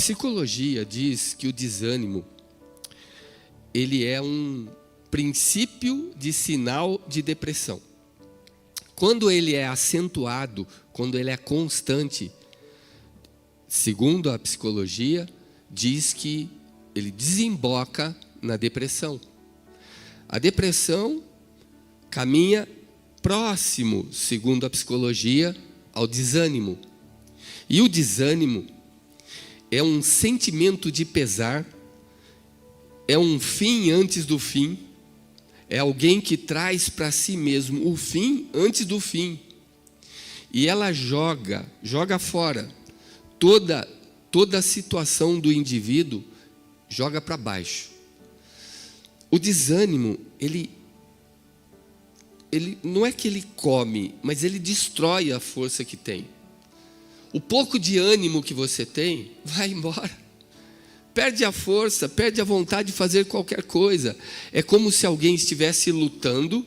psicologia diz que o desânimo, ele é um princípio de sinal de depressão. Quando ele é acentuado, quando ele é constante, segundo a psicologia, diz que ele desemboca na depressão. A depressão caminha próximo, segundo a psicologia, ao desânimo. E o desânimo é um sentimento de pesar, é um fim antes do fim, é alguém que traz para si mesmo o fim antes do fim. E ela joga fora toda a situação do indivíduo, joga para baixo. O desânimo, ele não é que ele come, mas ele destrói a força que tem. O pouco de ânimo que você tem, vai embora. Perde a força, perde a vontade de fazer qualquer coisa. É como se alguém estivesse lutando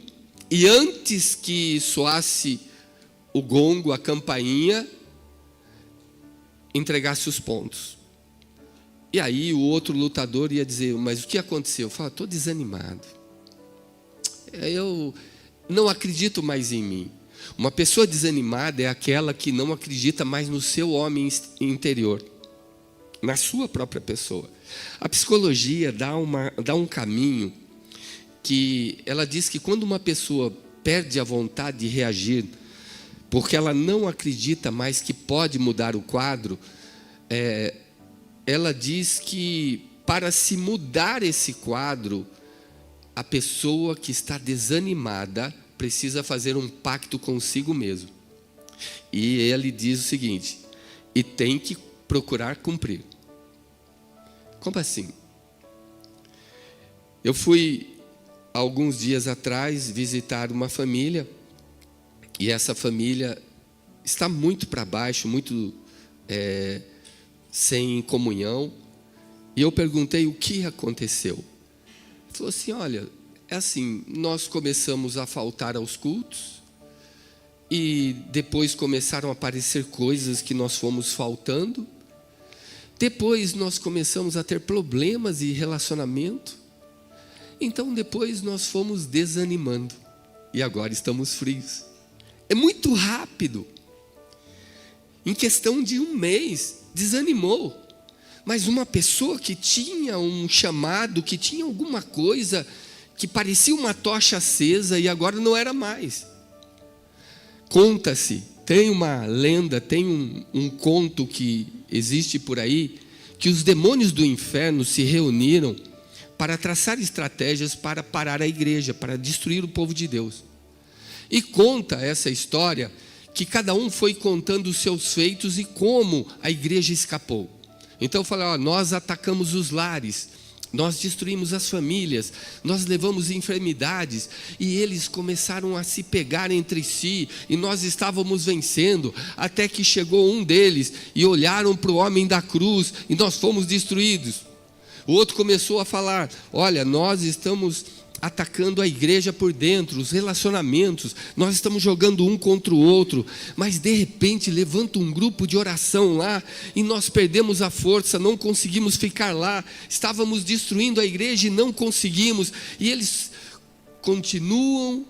e antes que soasse o gongo, a campainha, entregasse os pontos. E aí o outro lutador ia dizer, mas o que aconteceu? Eu falo, estou desanimado. Eu não acredito mais em mim. Uma pessoa desanimada é aquela que não acredita mais no seu homem interior, na sua própria pessoa. A psicologia dá um caminho que ela diz que quando uma pessoa perde a vontade de reagir, porque ela não acredita mais que pode mudar o quadro, ela diz que para se mudar esse quadro, a pessoa que está desanimada precisa fazer um pacto consigo mesmo. E ele diz o seguinte, e tem que procurar cumprir. Como assim? Eu fui, alguns dias atrás, visitar uma família, e essa família está muito para baixo, muito sem comunhão, e eu perguntei o que aconteceu. Ele falou assim, olha, é assim, nós começamos a faltar aos cultos, e depois começaram a aparecer coisas que nós fomos faltando, depois nós começamos a ter problemas de relacionamento, então depois nós fomos desanimando, e agora estamos frios. É muito rápido, em questão de um mês, desanimou. Mas uma pessoa que tinha um chamado, que tinha alguma coisa, que parecia uma tocha acesa e agora não era mais. Conta-se, tem uma lenda, tem um conto que existe por aí, que os demônios do inferno se reuniram para traçar estratégias para parar a igreja, para destruir o povo de Deus. E conta essa história que cada um foi contando os seus feitos e como a igreja escapou. Então fala, nós atacamos os lares, nós destruímos as famílias, nós levamos enfermidades, e eles começaram a se pegar entre si, e nós estávamos vencendo, até que chegou um deles, e olharam para o homem da cruz, e nós fomos destruídos. O outro começou a falar, olha, nós estamos atacando a igreja por dentro, os relacionamentos, nós estamos jogando um contra o outro, mas de repente levanta um grupo de oração lá, e nós perdemos a força, não conseguimos ficar lá, estávamos destruindo a igreja e não conseguimos, e eles continuam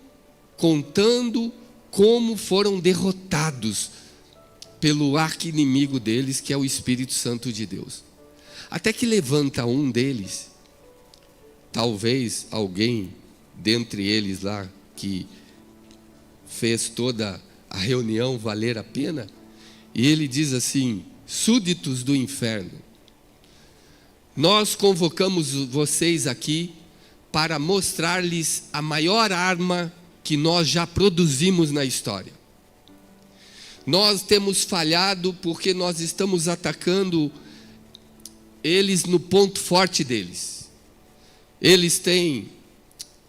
contando como foram derrotados pelo arqui-inimigo deles, que é o Espírito Santo de Deus. Até que levanta um deles, talvez alguém dentre eles lá que fez toda a reunião valer a pena, e ele diz assim, súditos do inferno, nós convocamos vocês aqui para mostrar-lhes a maior arma que nós já produzimos na história. Nós temos falhado porque nós estamos atacando eles no ponto forte deles. Eles têm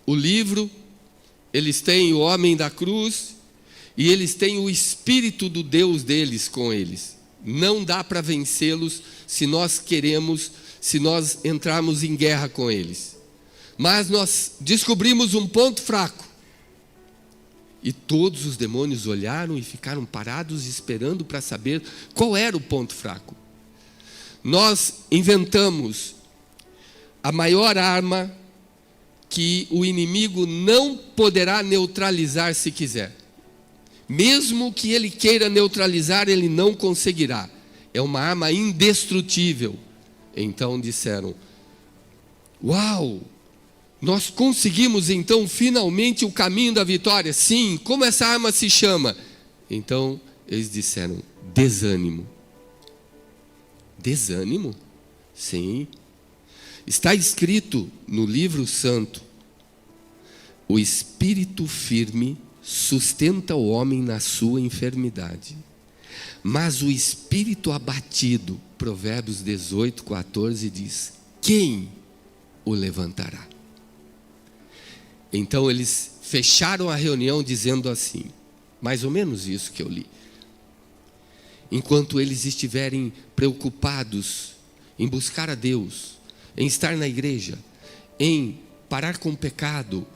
o livro, eles têm o homem da cruz, e eles têm o espírito do Deus deles com eles. Não dá para vencê-los se nós queremos, se nós entrarmos em guerra com eles. Mas nós descobrimos um ponto fraco. E todos os demônios olharam e ficaram parados esperando para saber qual era o ponto fraco. nós inventamos a maior arma que o inimigo não poderá neutralizar se quiser. Mesmo que ele queira neutralizar, ele não conseguirá. É uma arma indestrutível. Então disseram: uau, nós conseguimos então finalmente o caminho da vitória. Sim, como essa arma se chama? Então eles disseram: desânimo. Desânimo? Sim. Está escrito no livro santo: o espírito firme sustenta o homem na sua enfermidade, mas o espírito abatido, Provérbios 18:14 diz: quem o levantará? Então eles fecharam a reunião dizendo assim, mais ou menos isso que eu li: enquanto eles estiverem preocupados em buscar a Deus, em estar na igreja, em parar com o pecado,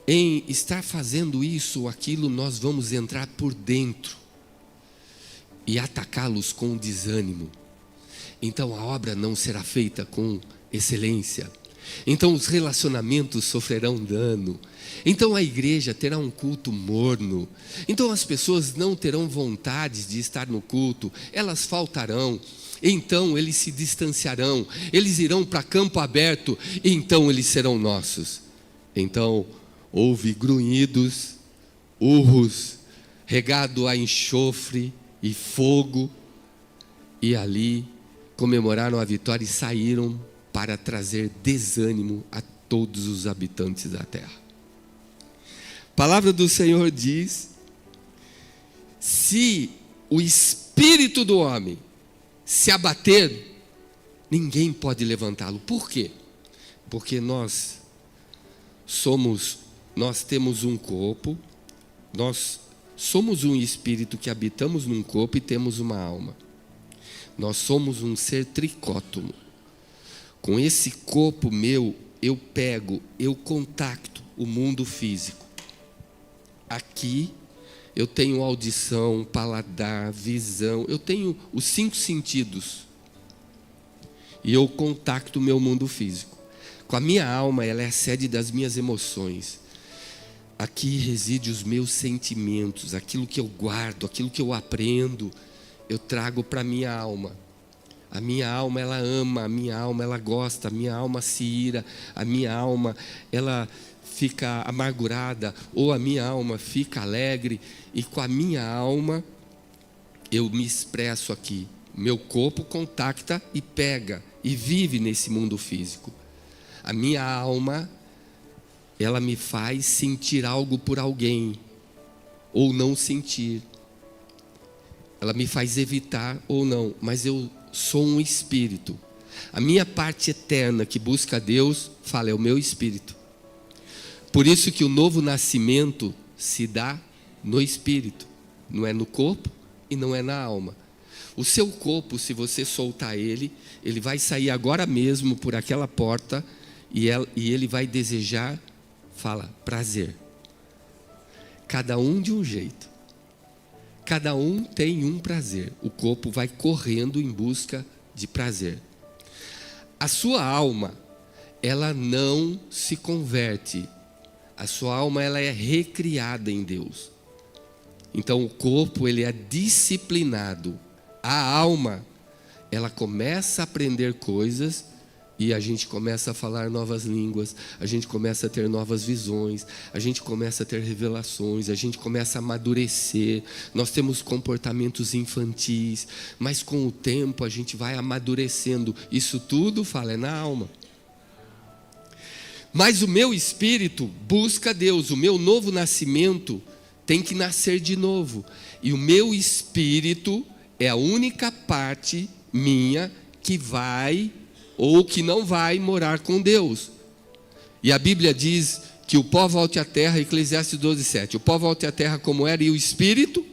em estar fazendo isso ou aquilo, nós vamos entrar por dentro e atacá-los com desânimo. Então a obra não será feita com excelência. Então os relacionamentos sofrerão dano. Então a igreja terá um culto morno. Então as pessoas não terão vontade de estar no culto, elas faltarão. Então eles se distanciarão, eles irão para campo aberto, e então eles serão nossos. Então houve grunhidos, urros, regado a enxofre e fogo, e ali comemoraram a vitória e saíram para trazer desânimo a todos os habitantes da terra. A palavra do Senhor diz: se o espírito do homem se abater, ninguém pode levantá-lo. Por quê? Porque nós temos um corpo, nós somos um espírito que habitamos num corpo e temos uma alma. Nós somos um ser tricótomo. Com esse corpo meu, eu contacto o mundo físico. Aqui eu tenho audição, paladar, visão, eu tenho os 5 sentidos. E eu contacto o meu mundo físico. Com a minha alma, ela é a sede das minhas emoções. Aqui reside os meus sentimentos, aquilo que eu guardo, aquilo que eu aprendo, eu trago para a minha alma. A minha alma, ela ama, a minha alma, ela gosta, a minha alma se ira, a minha alma, ela fica amargurada, ou a minha alma fica alegre, e com a minha alma eu me expresso aqui. Meu corpo contacta e pega, e vive nesse mundo físico. A minha alma, ela me faz sentir algo por alguém, ou não sentir. Ela me faz evitar ou não, mas eu sou um espírito. A minha parte eterna que busca a Deus, fala, é o meu espírito. Por isso que o novo nascimento se dá no espírito, não é no corpo e não é na alma. O seu corpo, se você soltar ele vai sair agora mesmo por aquela porta e ele vai desejar, fala, prazer. Cada um de um jeito. Cada um tem um prazer. O corpo vai correndo em busca de prazer. A sua alma, ela não se converte. A sua alma, ela é recriada em Deus. Então o corpo, ele é disciplinado. A alma, ela começa a aprender coisas e a gente começa a falar novas línguas, a gente começa a ter novas visões, a gente começa a ter revelações, a gente começa a amadurecer. Nós temos comportamentos infantis, mas com o tempo a gente vai amadurecendo. Isso tudo, fala, é na alma. Mas o meu espírito busca Deus, o meu novo nascimento tem que nascer de novo. E o meu espírito é a única parte minha que vai ou que não vai morar com Deus. E a Bíblia diz que o pó volte à terra, Eclesiastes 12:7. O pó volte à terra como era, e o espírito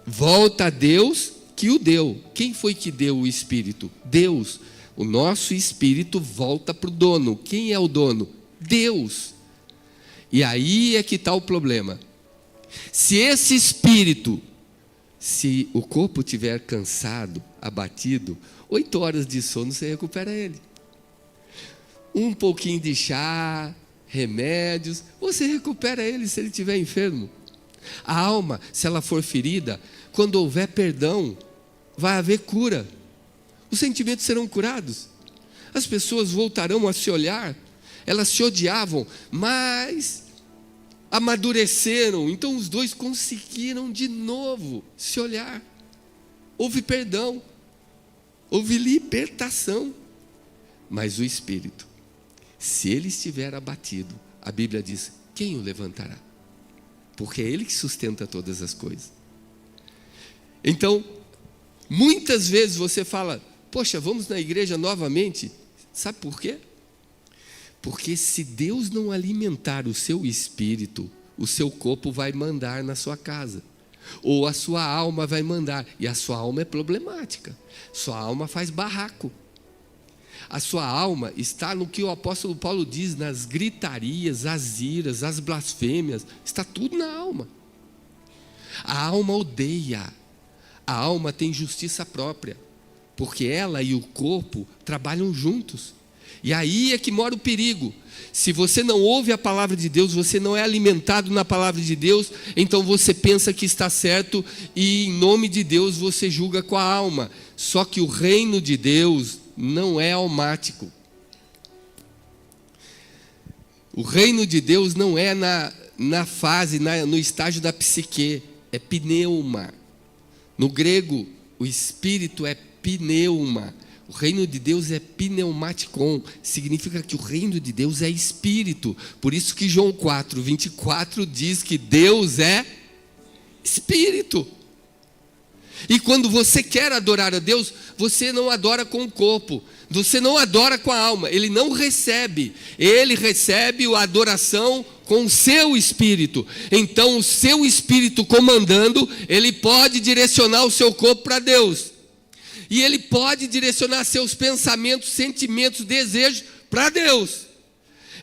volta a Deus que o deu. Quem foi que deu o espírito? Deus. O nosso espírito volta para o dono. Quem é o dono? Deus. E aí é que está o problema. Se esse espírito Se o corpo estiver cansado, abatido, 8 horas de sono você recupera ele. Um pouquinho de chá, remédios, você recupera ele se ele estiver enfermo. A alma, se ela for ferida, quando houver perdão, vai haver cura. Os sentimentos serão curados. As pessoas voltarão a se olhar. Elas se odiavam, mas amadureceram. Então os dois conseguiram de novo se olhar. Houve perdão. Houve libertação. Mas o espírito, se ele estiver abatido, a Bíblia diz, quem o levantará? Porque é ele que sustenta todas as coisas. Então, muitas vezes você fala, poxa, vamos na igreja novamente. Sabe por quê? Porque se Deus não alimentar o seu espírito, o seu corpo vai mandar na sua casa. Ou a sua alma vai mandar. E a sua alma é problemática. Sua alma faz barraco. A sua alma está no que o apóstolo Paulo diz, nas gritarias, as iras, as blasfêmias. Está tudo na alma. A alma odeia. A alma tem justiça própria. Porque ela e o corpo trabalham juntos. E aí é que mora o perigo. Se você não ouve a palavra de Deus, você não é alimentado na palavra de Deus, então você pensa que está certo e em nome de Deus você julga com a alma. Só que o reino de Deus não é almático. O reino de Deus não é na fase, no estágio da psique, é pneuma. No grego, o espírito é pneuma. O reino de Deus é pneumaticon, significa que o reino de Deus é espírito. Por isso que João 4:24 diz que Deus é espírito. E quando você quer adorar a Deus, você não adora com o corpo, você não adora com a alma, ele não recebe. Ele recebe a adoração com o seu espírito. Então o seu espírito comandando, ele pode direcionar o seu corpo para Deus. E ele pode direcionar seus pensamentos, sentimentos, desejos para Deus.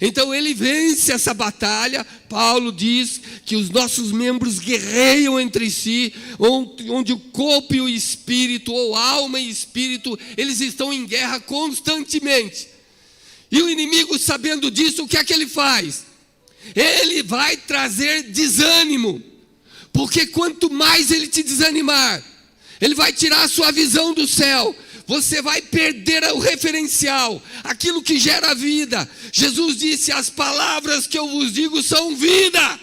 Então ele vence essa batalha. Paulo diz que os nossos membros guerreiam entre si, onde o corpo e o espírito, ou alma e espírito, eles estão em guerra constantemente. E o inimigo, sabendo disso, o que é que ele faz? Ele vai trazer desânimo. Porque quanto mais ele te desanimar, ele vai tirar a sua visão do céu. Você vai perder o referencial, aquilo que gera vida. Jesus disse, as palavras que eu vos digo são vida.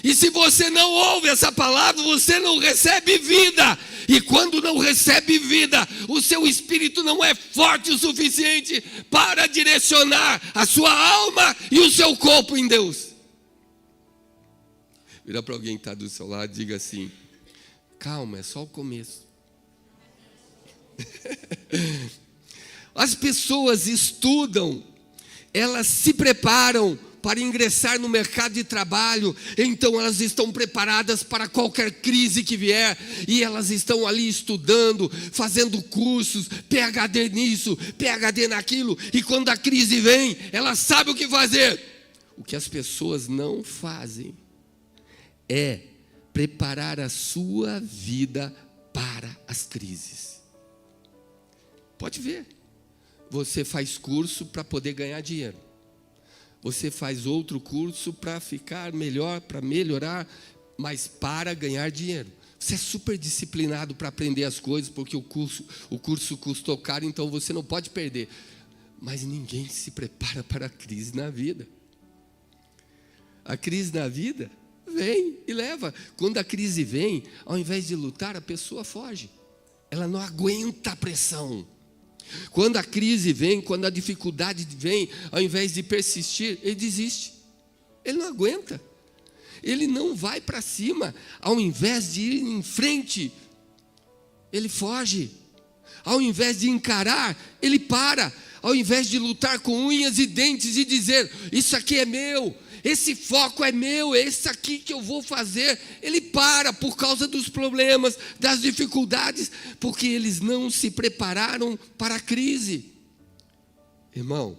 E se você não ouve essa palavra, você não recebe vida. E quando não recebe vida, o seu espírito não é forte o suficiente para direcionar a sua alma e o seu corpo em Deus. Vira para alguém que está do seu lado e diga assim, calma, é só o começo. As pessoas estudam, elas se preparam para ingressar no mercado de trabalho, então elas estão preparadas para qualquer crise que vier, e elas estão ali estudando, fazendo cursos, PhD nisso, PhD naquilo, e quando a crise vem, elas sabem o que fazer. O que as pessoas não fazem é preparar a sua vida para as crises. Pode ver, você faz curso para poder ganhar dinheiro, você faz outro curso para ficar melhor, para melhorar, mas para ganhar dinheiro. Você é super disciplinado para aprender as coisas, porque o curso custou caro, então você não pode perder. Mas ninguém se prepara para a crise na vida. A crise na vida vem e leva. Quando a crise vem, ao invés de lutar, a pessoa foge. Ela não aguenta a pressão. Quando a crise vem, quando a dificuldade vem, ao invés de persistir, ele desiste. Ele não aguenta. Ele não vai para cima. Ao invés de ir em frente, ele foge. Ao invés de encarar, ele para. Ao invés de lutar com unhas e dentes e dizer, isso aqui é meu, esse foco é meu, é esse aqui que eu vou fazer. Ele para por causa dos problemas, das dificuldades, porque eles não se prepararam para a crise. Irmão,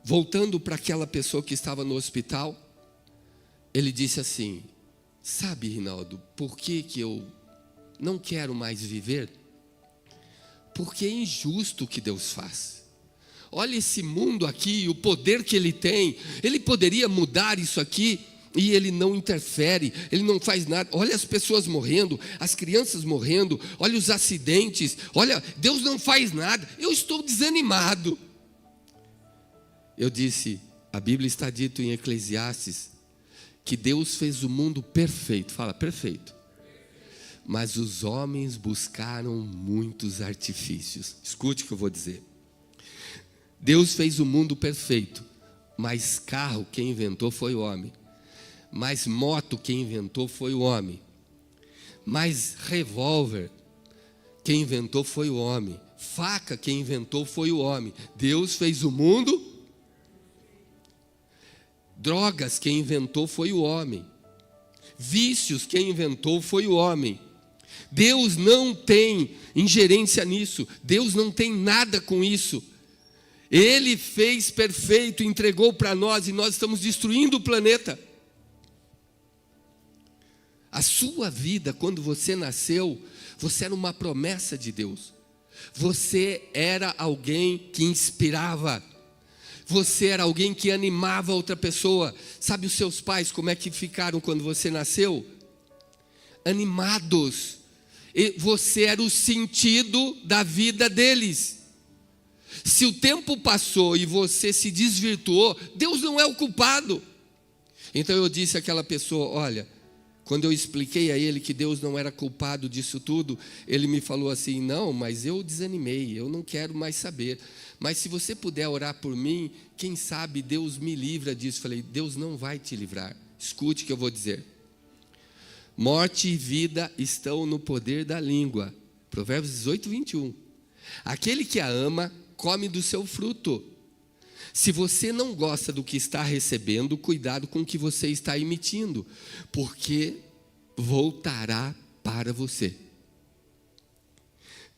voltando para aquela pessoa que estava no hospital, ele disse assim, Sabe, Rinaldo, por que eu não quero mais viver? Porque é injusto o que Deus faz. Olha esse mundo aqui, o poder que Ele tem. Ele poderia mudar isso aqui e Ele não interfere, Ele não faz nada. Olha as pessoas morrendo, as crianças morrendo, olha os acidentes, olha, Deus não faz nada. Eu estou desanimado. Eu disse, a Bíblia está dito em Eclesiastes que Deus fez o mundo perfeito. Fala, perfeito. Mas os homens buscaram muitos artifícios. Escute o que eu vou dizer. Deus fez o mundo perfeito, mas carro quem inventou foi o homem. Mas moto quem inventou foi o homem. Mas revólver quem inventou foi o homem. Faca quem inventou foi o homem. Deus fez o mundo. Drogas quem inventou foi o homem. Vícios quem inventou foi o homem. Deus não tem ingerência nisso. Deus não tem nada com isso. Ele fez perfeito, entregou para nós e nós estamos destruindo o planeta. A sua vida, quando você nasceu, você era uma promessa de Deus. Você era alguém que inspirava. Você era alguém que animava outra pessoa. Sabe os seus pais como é que ficaram quando você nasceu? Animados. E você era o sentido da vida deles. Se o tempo passou e você se desvirtuou, Deus não é o culpado. Então eu disse àquela pessoa, olha, quando eu expliquei a ele que Deus não era culpado disso tudo, ele me falou assim, não, mas eu desanimei, eu não quero mais saber. Mas se você puder orar por mim, quem sabe Deus me livra disso. Falei, Deus não vai te livrar. Escute o que eu vou dizer. Morte e vida estão no poder da língua. Provérbios 18, 21. Aquele que a ama, come do seu fruto. Se você não gosta do que está recebendo, cuidado com o que você está emitindo, porque voltará para você.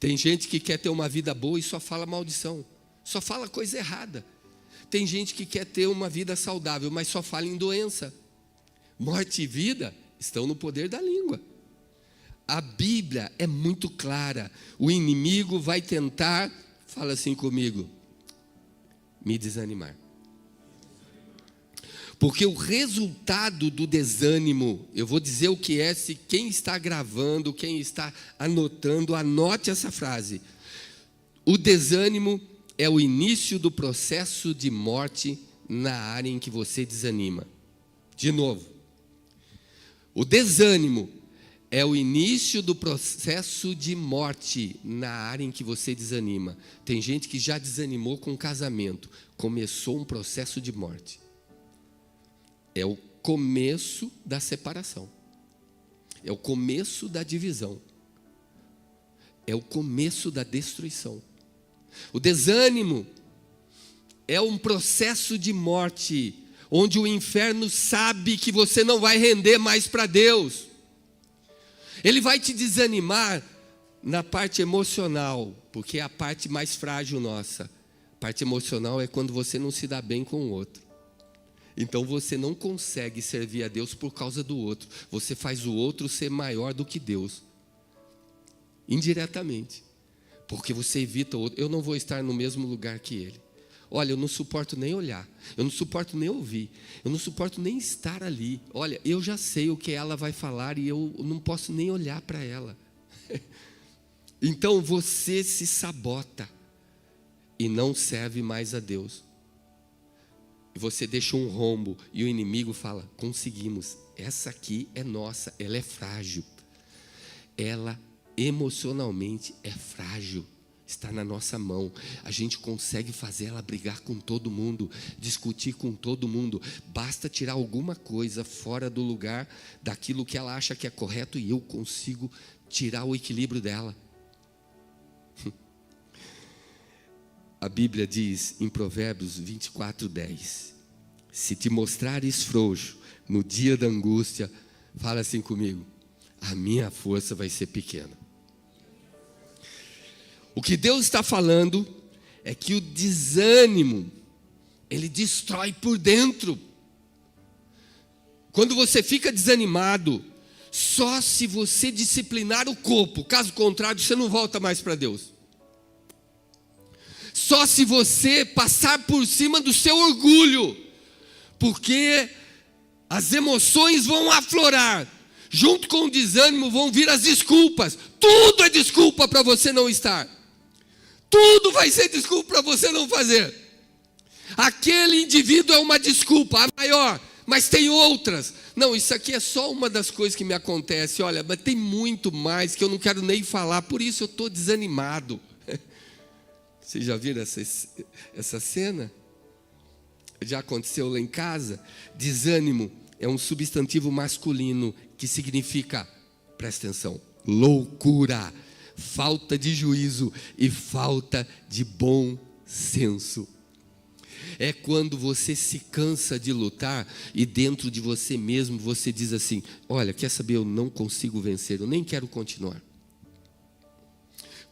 Tem gente que quer ter uma vida boa e só fala maldição, só fala coisa errada. Tem gente que quer ter uma vida saudável, mas só fala em doença. Morte e vida estão no poder da língua. A Bíblia é muito clara. O inimigo vai tentar, fala assim comigo, me desanimar. Porque o resultado do desânimo, eu vou dizer o que é, se quem está gravando, quem está anotando, anote essa frase. O desânimo é o início do processo de morte na área em que você desanima. De novo, o desânimo é o início do processo de morte na área em que você desanima. Tem gente que já desanimou com o casamento, começou um processo de morte. É o começo da separação. É o começo da divisão. É o começo da destruição. O desânimo é um processo de morte, onde o inferno sabe que você não vai render mais para Deus. Ele vai te desanimar na parte emocional, porque é a parte mais frágil nossa. A parte emocional é quando você não se dá bem com o outro. Então você não consegue servir a Deus por causa do outro. Você faz o outro ser maior do que Deus. Indiretamente. Porque você evita o outro. Eu não vou estar no mesmo lugar que ele. Olha, eu não suporto nem olhar. Eu não suporto nem ouvir. Eu não suporto nem estar ali. Olha, eu já sei o que ela vai falar e eu não posso nem olhar para ela. Então você se sabota e não serve mais a Deus. E você deixa um rombo e o inimigo fala, conseguimos, essa aqui é nossa, ela é frágil. Ela emocionalmente é frágil, está na nossa mão. A gente consegue fazer ela brigar com todo mundo, discutir com todo mundo. Basta tirar alguma coisa fora do lugar daquilo que ela acha que é correto e eu consigo tirar o equilíbrio dela. A Bíblia diz em Provérbios 24:10, se te mostrares frouxo no dia da angústia, fala assim comigo, a minha força vai ser pequena. O que Deus está falando é que o desânimo, ele destrói por dentro. Quando você fica desanimado, Só se você disciplinar o corpo, caso contrário, você não volta mais para Deus. Só se você passar por cima do seu orgulho, porque as emoções vão aflorar, junto com o desânimo vão vir as desculpas. Tudo é desculpa para você não estar. Tudo vai ser desculpa para você não fazer. Aquele indivíduo é uma desculpa, a maior, mas tem outras. Não, isso aqui é só uma das coisas que me acontece. Olha, mas tem muito mais que eu não quero nem falar, por isso eu estou desanimado. Vocês já viram essa cena? Já aconteceu lá em casa? Desânimo é um substantivo masculino que significa, presta atenção, loucura, falta de juízo e falta de bom senso. É quando você se cansa de lutar e dentro de você mesmo você diz assim: olha, quer saber, eu não consigo vencer, eu nem quero continuar.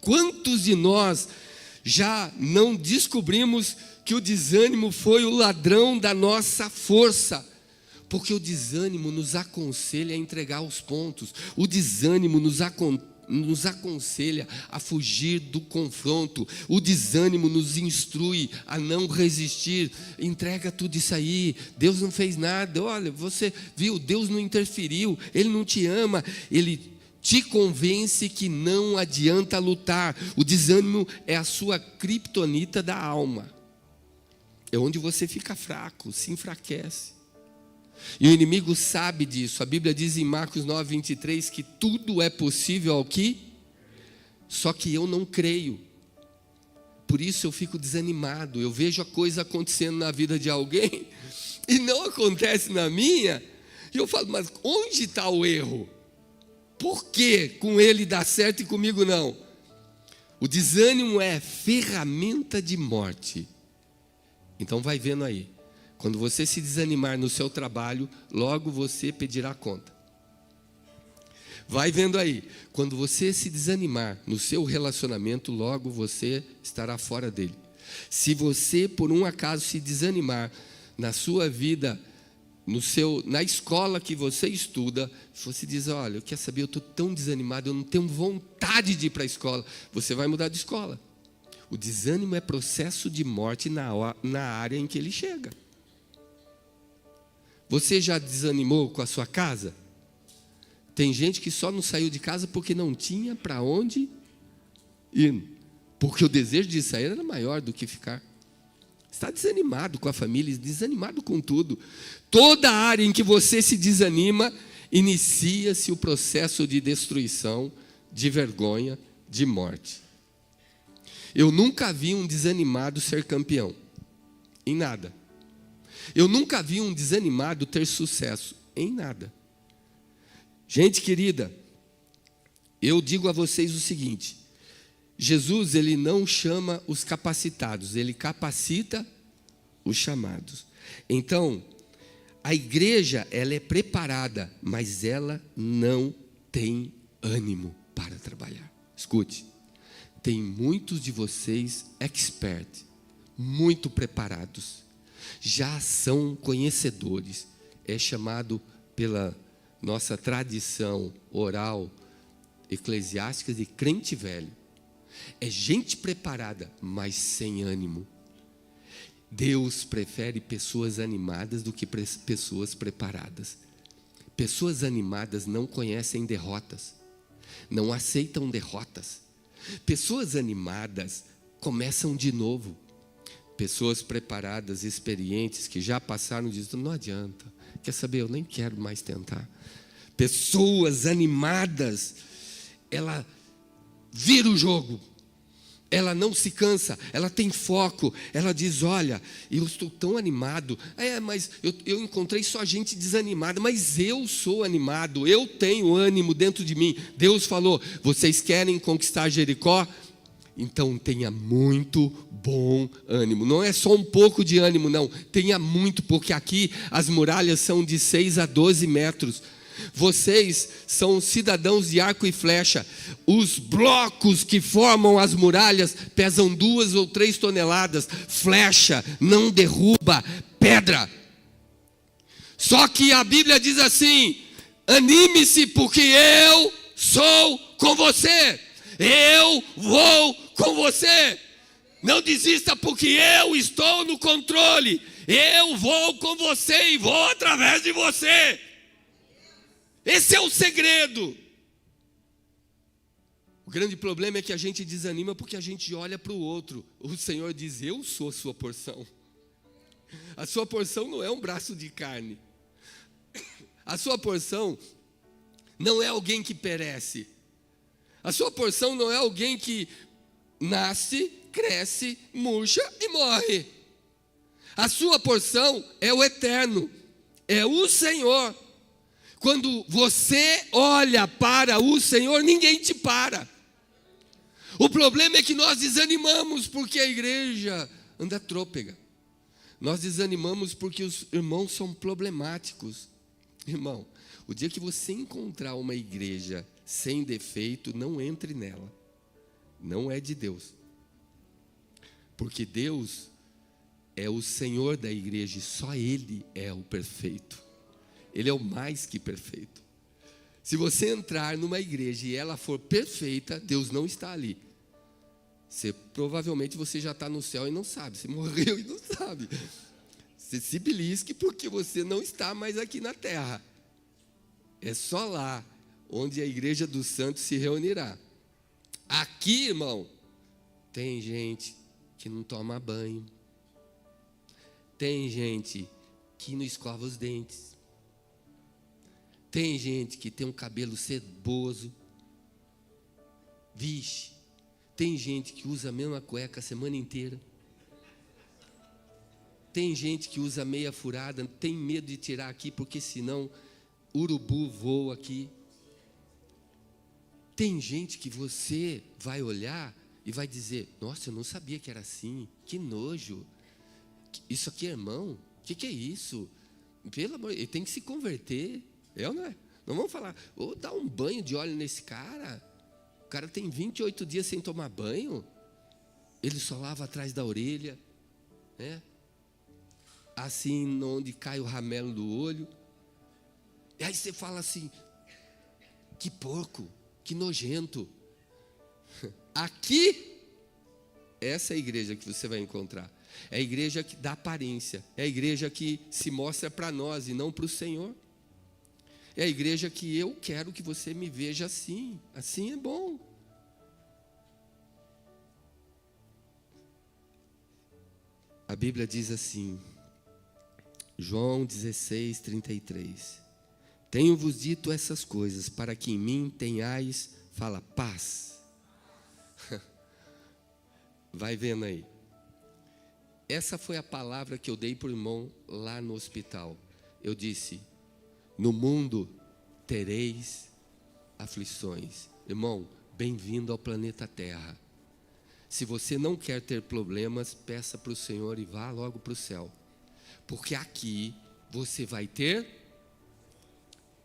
Quantos de nós já não descobrimos que o desânimo foi o ladrão da nossa força? Porque o desânimo nos aconselha a entregar os pontos. O desânimo nos aconselha a fugir do confronto. O desânimo nos instrui a não resistir. Entrega tudo isso aí. Deus não fez nada. Olha, você viu, Deus não interferiu. Ele não te ama. Ele te convence que não adianta lutar. O desânimo é a sua criptonita da alma. É onde você fica fraco, se enfraquece. E o inimigo sabe disso. A Bíblia diz em Marcos 9:23 que tudo é possível ao que? Só que eu não creio. Por isso eu fico desanimado. Eu vejo a coisa acontecendo na vida de alguém e não acontece na minha. E eu falo, mas onde está o erro? Por que com ele dá certo e comigo não? O desânimo é ferramenta de morte. Então vai vendo aí. Quando você se desanimar no seu trabalho, logo você pedirá conta. Vai vendo aí. Quando você se desanimar no seu relacionamento, logo você estará fora dele. Se você, por um acaso, se desanimar na sua vida, na escola que você estuda, você diz, olha, eu quero saber, eu estou tão desanimado, eu não tenho vontade de ir para a escola. Você vai mudar de escola. O desânimo é processo de morte na área em que ele chega. Você já desanimou com a sua casa? Tem gente que só não saiu de casa porque não tinha para onde ir. Porque o desejo de sair era maior do que ficar. Está desanimado com a família, desanimado com tudo. Toda área em que você se desanima, inicia-se o processo de destruição, de vergonha, de morte. Eu nunca vi um desanimado ser campeão, em nada. Eu nunca vi um desanimado ter sucesso, em nada. Gente querida, eu digo a vocês o seguinte: Jesus, ele não chama os capacitados, ele capacita os chamados. Então, a igreja, ela é preparada, mas ela não tem ânimo para trabalhar. Escute, tem muitos de vocês experts, muito preparados, já são conhecedores, é chamado pela nossa tradição oral eclesiástica de crente velho. É gente preparada, mas sem ânimo. Deus prefere pessoas animadas do que pessoas preparadas. Pessoas animadas não conhecem derrotas, não aceitam derrotas. Pessoas animadas começam de novo. Pessoas preparadas, experientes, que já passaram, dizem, não adianta. Quer saber, eu nem quero mais tentar. Pessoas animadas, ela vira o jogo. Ela não se cansa, ela tem foco. Ela diz, olha, eu estou tão animado. Mas eu encontrei só gente desanimada. Mas eu sou animado, eu tenho ânimo dentro de mim. Deus falou, vocês querem conquistar Jericó? Então tenha muito bom ânimo. Não é só um pouco de ânimo, não. Tenha muito, porque aqui as muralhas são de 6 a 12 metros. Vocês são cidadãos de arco e flecha. Os blocos que formam as muralhas pesam 2 ou 3 toneladas. Flecha não derruba pedra. Só que a Bíblia diz assim: Anime-se, porque eu sou com você. Eu vou com você. Não desista, porque eu estou no controle. Eu vou com você e vou através de você. Esse é o segredo. O grande problema é que a gente desanima porque a gente olha para o outro. O Senhor diz: eu sou a sua porção. A sua porção não é um braço de carne. A sua porção não é alguém que perece. A sua porção não é alguém que nasce, cresce, murcha e morre. A sua porção é o eterno, é o Senhor. Quando você olha para o Senhor, ninguém te para. O problema é que nós desanimamos porque a igreja anda trôpega. Nós desanimamos porque os irmãos são problemáticos. Irmão, o dia que você encontrar uma igreja sem defeito, não entre nela. Não é de Deus. Porque Deus é o Senhor da igreja e só Ele é o perfeito. Ele é o mais que perfeito. Se você entrar numa igreja e ela for perfeita, Deus não está ali. Provavelmente você já está no céu e não sabe. Você morreu e não sabe. Você se belisque porque você não está mais aqui na terra. É só lá onde a igreja dos santos se reunirá. Aqui, irmão, tem gente que não toma banho. Tem gente que não escova os dentes. Tem gente que tem um cabelo ceboso. Vixe, tem gente que usa a mesma cueca a semana inteira. Tem gente que usa meia furada, tem medo de tirar aqui, porque senão urubu voa aqui. Tem gente que você vai olhar e vai dizer: nossa, eu não sabia que era assim, que nojo. Isso aqui é irmão? O que é isso? Pelo amor, ele tem que se converter. Não é? Não vamos falar, vou dar um banho de óleo nesse cara. O cara tem 28 dias sem tomar banho. Ele só lava atrás da orelha, né? Assim, onde cai o ramelo do olho. E aí você fala assim: que porco, que nojento. Aqui, essa é a igreja que você vai encontrar. É a igreja que dá aparência. É a igreja que se mostra para nós e não para o Senhor. É a igreja que eu quero que você me veja assim. Assim é bom. A Bíblia diz assim, João 16, 33. Tenho-vos dito essas coisas, para que em mim tenhais, fala, paz. Vai vendo aí. Essa foi a palavra que eu dei para o irmão lá no hospital. Eu disse: no mundo tereis aflições. Irmão, bem-vindo ao planeta Terra. Se você não quer ter problemas, peça para o Senhor e vá logo para o céu. Porque aqui você vai ter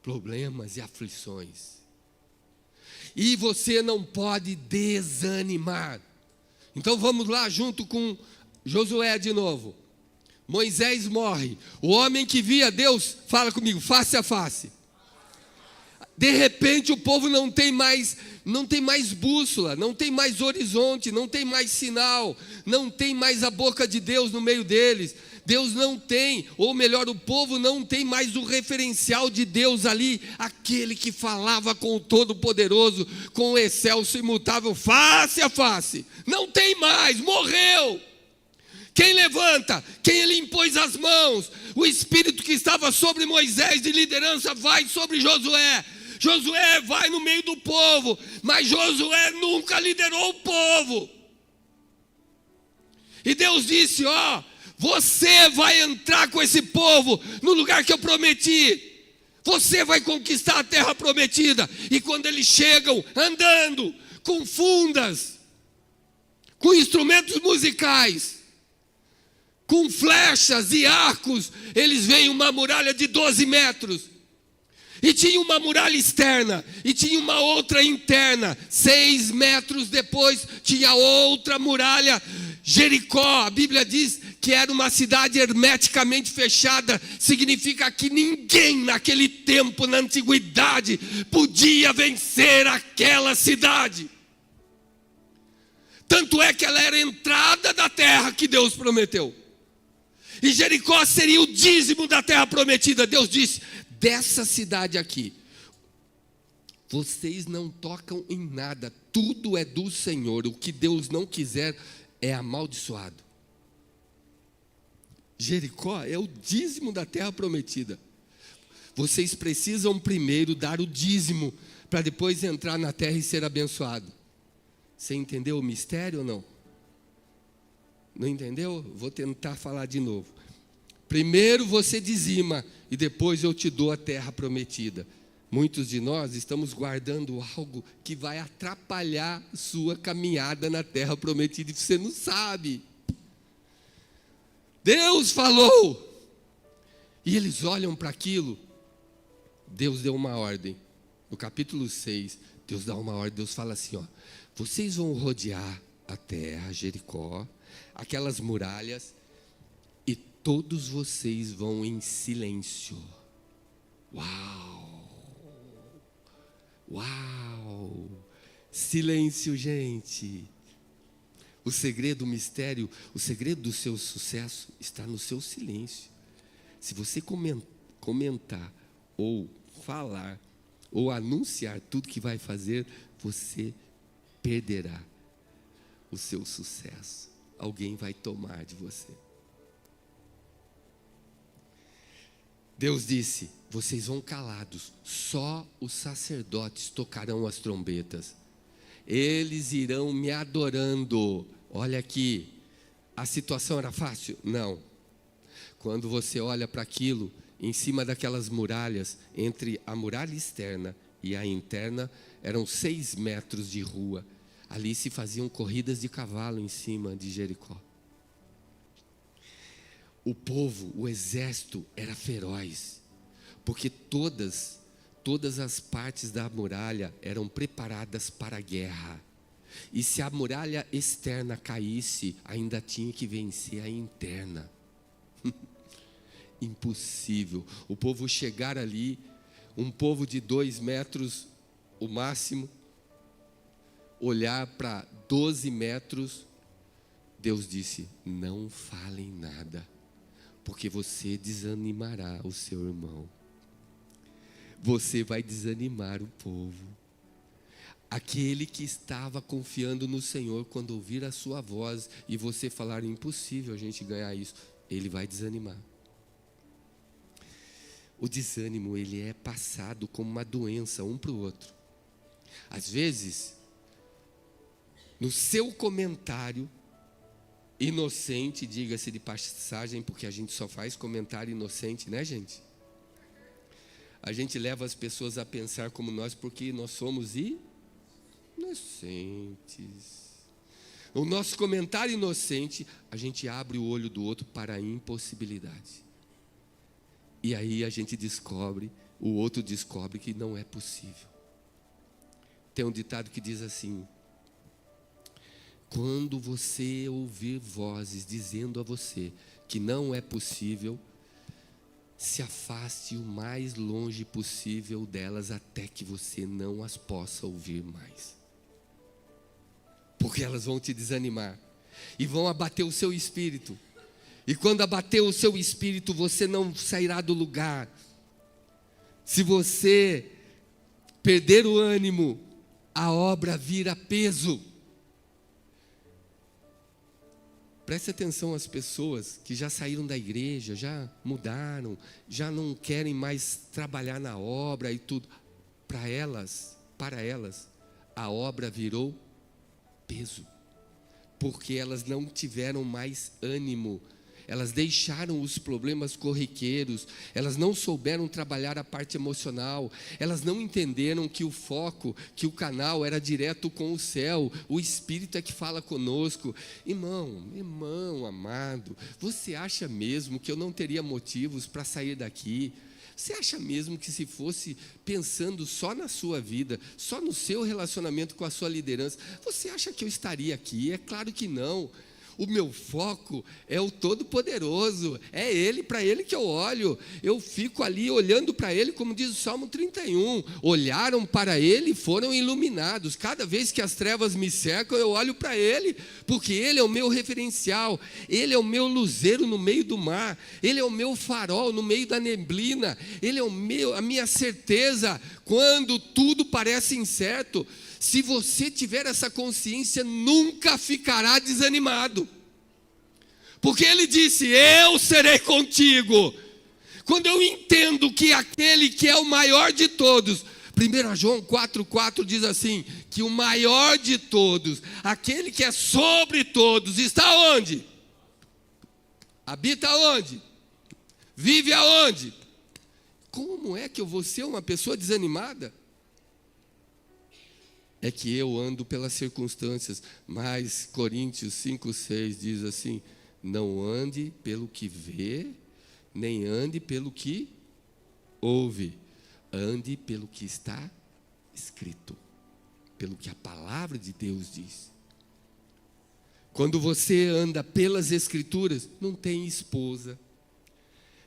problemas e aflições. E você não pode desanimar. Então vamos lá junto com Josué de novo. Moisés morre. O homem que via Deus, fala comigo, face a face. De repente o povo não tem mais bússola, não tem mais horizonte, não tem mais sinal, não tem mais a boca de Deus no meio deles. Deus não tem, ou melhor, o povo não tem mais o referencial de Deus ali, aquele que falava com o Todo-Poderoso, com o excelso imutável, face a face. Não tem mais, morreu. Quem levanta? Quem ele impôs as mãos? O Espírito que estava sobre Moisés de liderança vai sobre Josué. Josué vai no meio do povo, mas Josué nunca liderou o povo. E Deus disse: ó, você vai entrar com esse povo no lugar que eu prometi. Você vai conquistar a terra prometida. E quando eles chegam andando com fundas, com instrumentos musicais, com flechas e arcos, eles veem uma muralha de 12 metros. E tinha uma muralha externa, e tinha uma outra interna. 6 metros depois, tinha outra muralha, Jericó. A Bíblia diz que era uma cidade hermeticamente fechada, significa que ninguém naquele tempo, na antiguidade, podia vencer aquela cidade. Tanto é que ela era a entrada da terra que Deus prometeu. E Jericó seria o dízimo da terra prometida. Deus disse: dessa cidade aqui, vocês não tocam em nada, tudo é do Senhor. O que Deus não quiser é amaldiçoado. Jericó é o dízimo da terra prometida. Vocês precisam primeiro dar o dízimo, para depois entrar na terra e ser abençoado. Você entendeu o mistério ou não? Não entendeu? Vou tentar falar de novo. Primeiro você dizima, e depois eu te dou a terra prometida. Muitos de nós estamos guardando algo que vai atrapalhar sua caminhada na terra prometida, e você não sabe. Deus falou, e eles olham para aquilo. Deus deu uma ordem. No capítulo 6, Deus dá uma ordem. Deus fala assim, vocês vão rodear a terra, Jericó, aquelas muralhas, e todos vocês vão em silêncio. Uau! Uau! Silêncio, gente. O segredo, o mistério, o segredo do seu sucesso está no seu silêncio. Se você comentar, ou falar, ou anunciar tudo que vai fazer, você perderá o seu sucesso. Alguém vai tomar de você. Deus disse: vocês vão calados, só os sacerdotes tocarão as trombetas. Eles irão me adorando. Olha aqui, a situação era fácil? Não. Quando você olha para aquilo, em cima daquelas muralhas, entre a muralha externa e a interna, eram 6 metros de rua. Ali se faziam corridas de cavalo em cima de Jericó. O povo, o exército era feroz, porque todas as partes da muralha eram preparadas para a guerra. E se a muralha externa caísse, ainda tinha que vencer a interna. Impossível. O povo chegar ali, um povo de 2 metros, o máximo, olhar para 12 metros, Deus disse: não falem nada, porque você desanimará o seu irmão. Você vai desanimar o povo. Aquele que estava confiando no Senhor, quando ouvir a sua voz e você falar: impossível a gente ganhar isso, ele vai desanimar. O desânimo, ele é passado como uma doença um para o outro. Às vezes, no seu comentário inocente, diga-se de passagem, porque a gente só faz comentário inocente, né, gente? A gente leva as pessoas a pensar como nós, porque nós somos inocentes. O nosso comentário inocente, a gente abre o olho do outro para a impossibilidade. E aí a gente descobre, o outro descobre que não é possível. Tem um ditado que diz assim: quando você ouvir vozes dizendo a você que não é possível, se afaste o mais longe possível delas, até que você não as possa ouvir mais. Porque elas vão te desanimar e vão abater o seu espírito. E quando abater o seu espírito, você não sairá do lugar. Se você perder o ânimo, a obra vira peso. Preste atenção às pessoas que já saíram da igreja, já mudaram, já não querem mais trabalhar na obra e tudo. Para elas, a obra virou peso, porque elas não tiveram mais ânimo. Elas deixaram os problemas corriqueiros, elas não souberam trabalhar a parte emocional, elas não entenderam que o foco, que o canal era direto com o céu, o Espírito é que fala conosco. Irmão amado, você acha mesmo que eu não teria motivos para sair daqui? Você acha mesmo que se fosse pensando só na sua vida, só no seu relacionamento com a sua liderança, você acha que eu estaria aqui? É claro que não. O meu foco é o Todo-Poderoso, é Ele, para Ele que eu olho. Eu fico ali olhando para Ele, como diz o Salmo 31. Olharam para Ele e foram iluminados. Cada vez que as trevas me cercam, eu olho para Ele, porque Ele é o meu referencial. Ele é o meu luzeiro no meio do mar. Ele é o meu farol no meio da neblina. Ele é a minha certeza quando tudo parece incerto. Se você tiver essa consciência, nunca ficará desanimado. Porque Ele disse: eu serei contigo. Quando eu entendo que aquele que é o maior de todos, 1 João 4,4 diz assim, que o maior de todos, aquele que é sobre todos, está onde? Habita onde? Vive aonde? Como é que eu vou ser uma pessoa desanimada? É que eu ando pelas circunstâncias, mas Coríntios 5,6 diz assim: não ande pelo que vê, nem ande pelo que ouve, ande pelo que está escrito, pelo que a palavra de Deus diz. Quando você anda pelas escrituras, não tem esposa,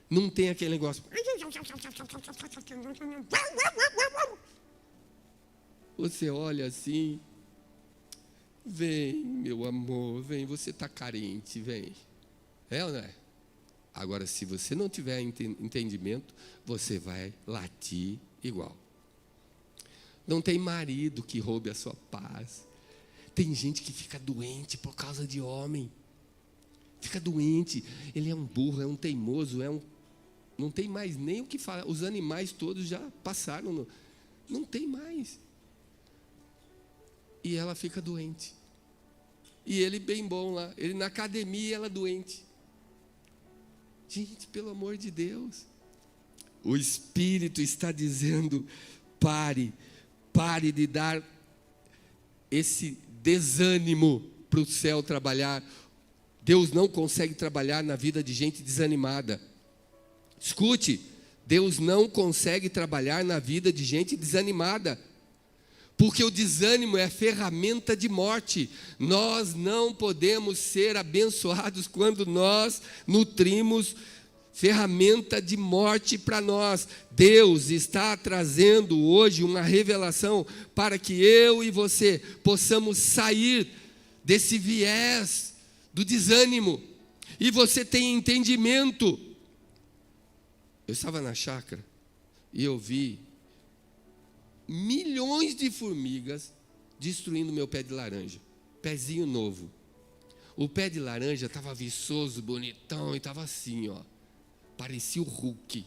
não tem aquele negócio. Você olha assim, vem, meu amor, vem, você está carente, vem. É ou não é? Agora, se você não tiver entendimento, você vai latir igual. Não tem marido que roube a sua paz. Tem gente que fica doente por causa de homem. Fica doente, ele é um burro, é um teimoso, não tem mais nem o que falar. Os animais todos já passaram, não tem mais. E ela fica doente. E ele bem bom lá. Ele na academia e ela doente. Gente, pelo amor de Deus. O Espírito está dizendo: pare de dar esse desânimo para o céu trabalhar. Deus não consegue trabalhar na vida de gente desanimada. Escute, Deus não consegue trabalhar na vida de gente desanimada. Porque o desânimo é ferramenta de morte. Nós não podemos ser abençoados quando nós nutrimos ferramenta de morte para nós. Deus está trazendo hoje uma revelação para que eu e você possamos sair desse viés do desânimo. E você tem entendimento. Eu estava na chácara e eu vi milhões de formigas destruindo meu pé de laranja. Pezinho novo. O pé de laranja estava viçoso, bonitão, e estava assim, ó. Parecia o Hulk.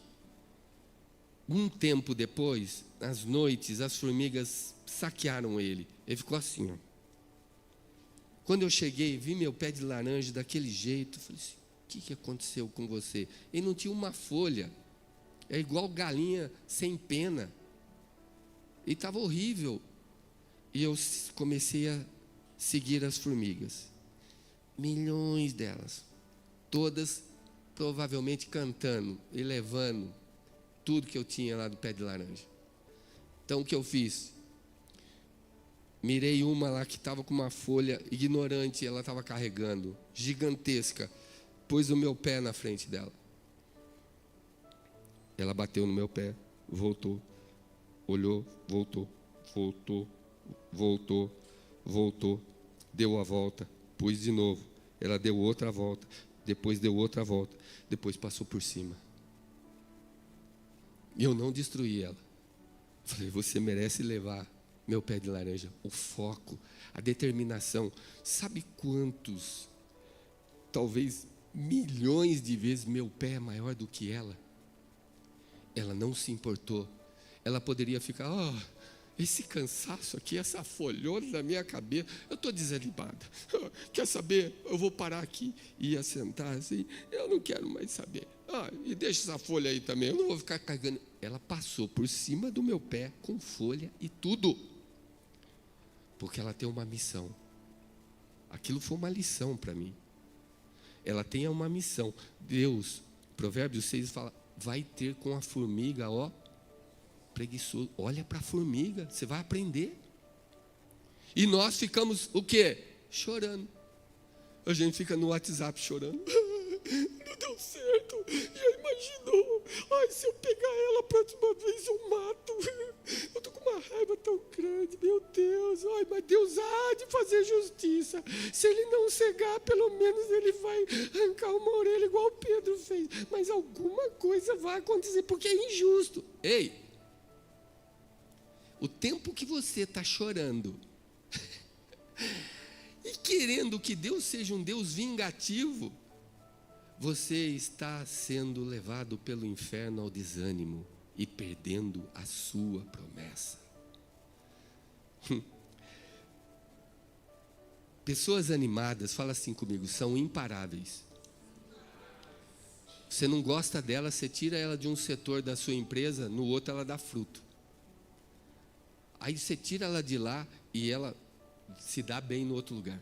Um tempo depois, às noites, as formigas saquearam ele. Ele ficou assim, ó. Quando eu cheguei, vi meu pé de laranja daquele jeito. Falei assim: o que aconteceu com você? Ele não tinha uma folha. É igual galinha sem pena. E estava horrível. E eu comecei a seguir as formigas. Milhões delas. Todas provavelmente cantando e levando tudo que eu tinha lá do pé de laranja. Então o que eu fiz? Mirei uma lá que estava com uma folha ignorante, ela estava carregando, gigantesca. Pus o meu pé na frente dela. Ela bateu no meu pé, voltou. Olhou, voltou, deu a volta, pus de novo. Ela deu outra volta, depois deu outra volta, depois passou por cima. E eu não destruí ela. Falei: você merece levar meu pé de laranja. O foco, a determinação. Sabe quantos, talvez milhões de vezes meu pé é maior do que ela? Ela não se importou. Ela poderia ficar: esse cansaço aqui, essa folhona na minha cabeça, eu estou desanimada. Quer saber? Eu vou parar aqui e ia sentar assim. Eu não quero mais saber. E deixa essa folha aí também, eu não vou ficar carregando. Ela passou por cima do meu pé com folha e tudo. Porque ela tem uma missão. Aquilo foi uma lição para mim. Ela tem uma missão. Deus, Provérbios 6 fala: vai ter com a formiga, preguiçoso. Olha para a formiga, você vai aprender. E nós ficamos o quê? Chorando. A gente fica no WhatsApp chorando. Não deu certo. Já imaginou? Ai, se eu pegar ela a próxima vez eu mato. Eu tô com uma raiva tão grande. Meu Deus. Ai, mas Deus há de fazer justiça. Se ele não cegar, pelo menos ele vai arrancar uma orelha igual Pedro fez. Mas alguma coisa vai acontecer, porque é injusto. Ei, o tempo que você está chorando e querendo que Deus seja um Deus vingativo, você está sendo levado pelo inferno ao desânimo e perdendo a sua promessa. Pessoas animadas, fala assim comigo, são imparáveis. Você não gosta dela, você tira ela de um setor da sua empresa, no outro ela dá fruto. Aí você tira ela de lá e ela se dá bem no outro lugar.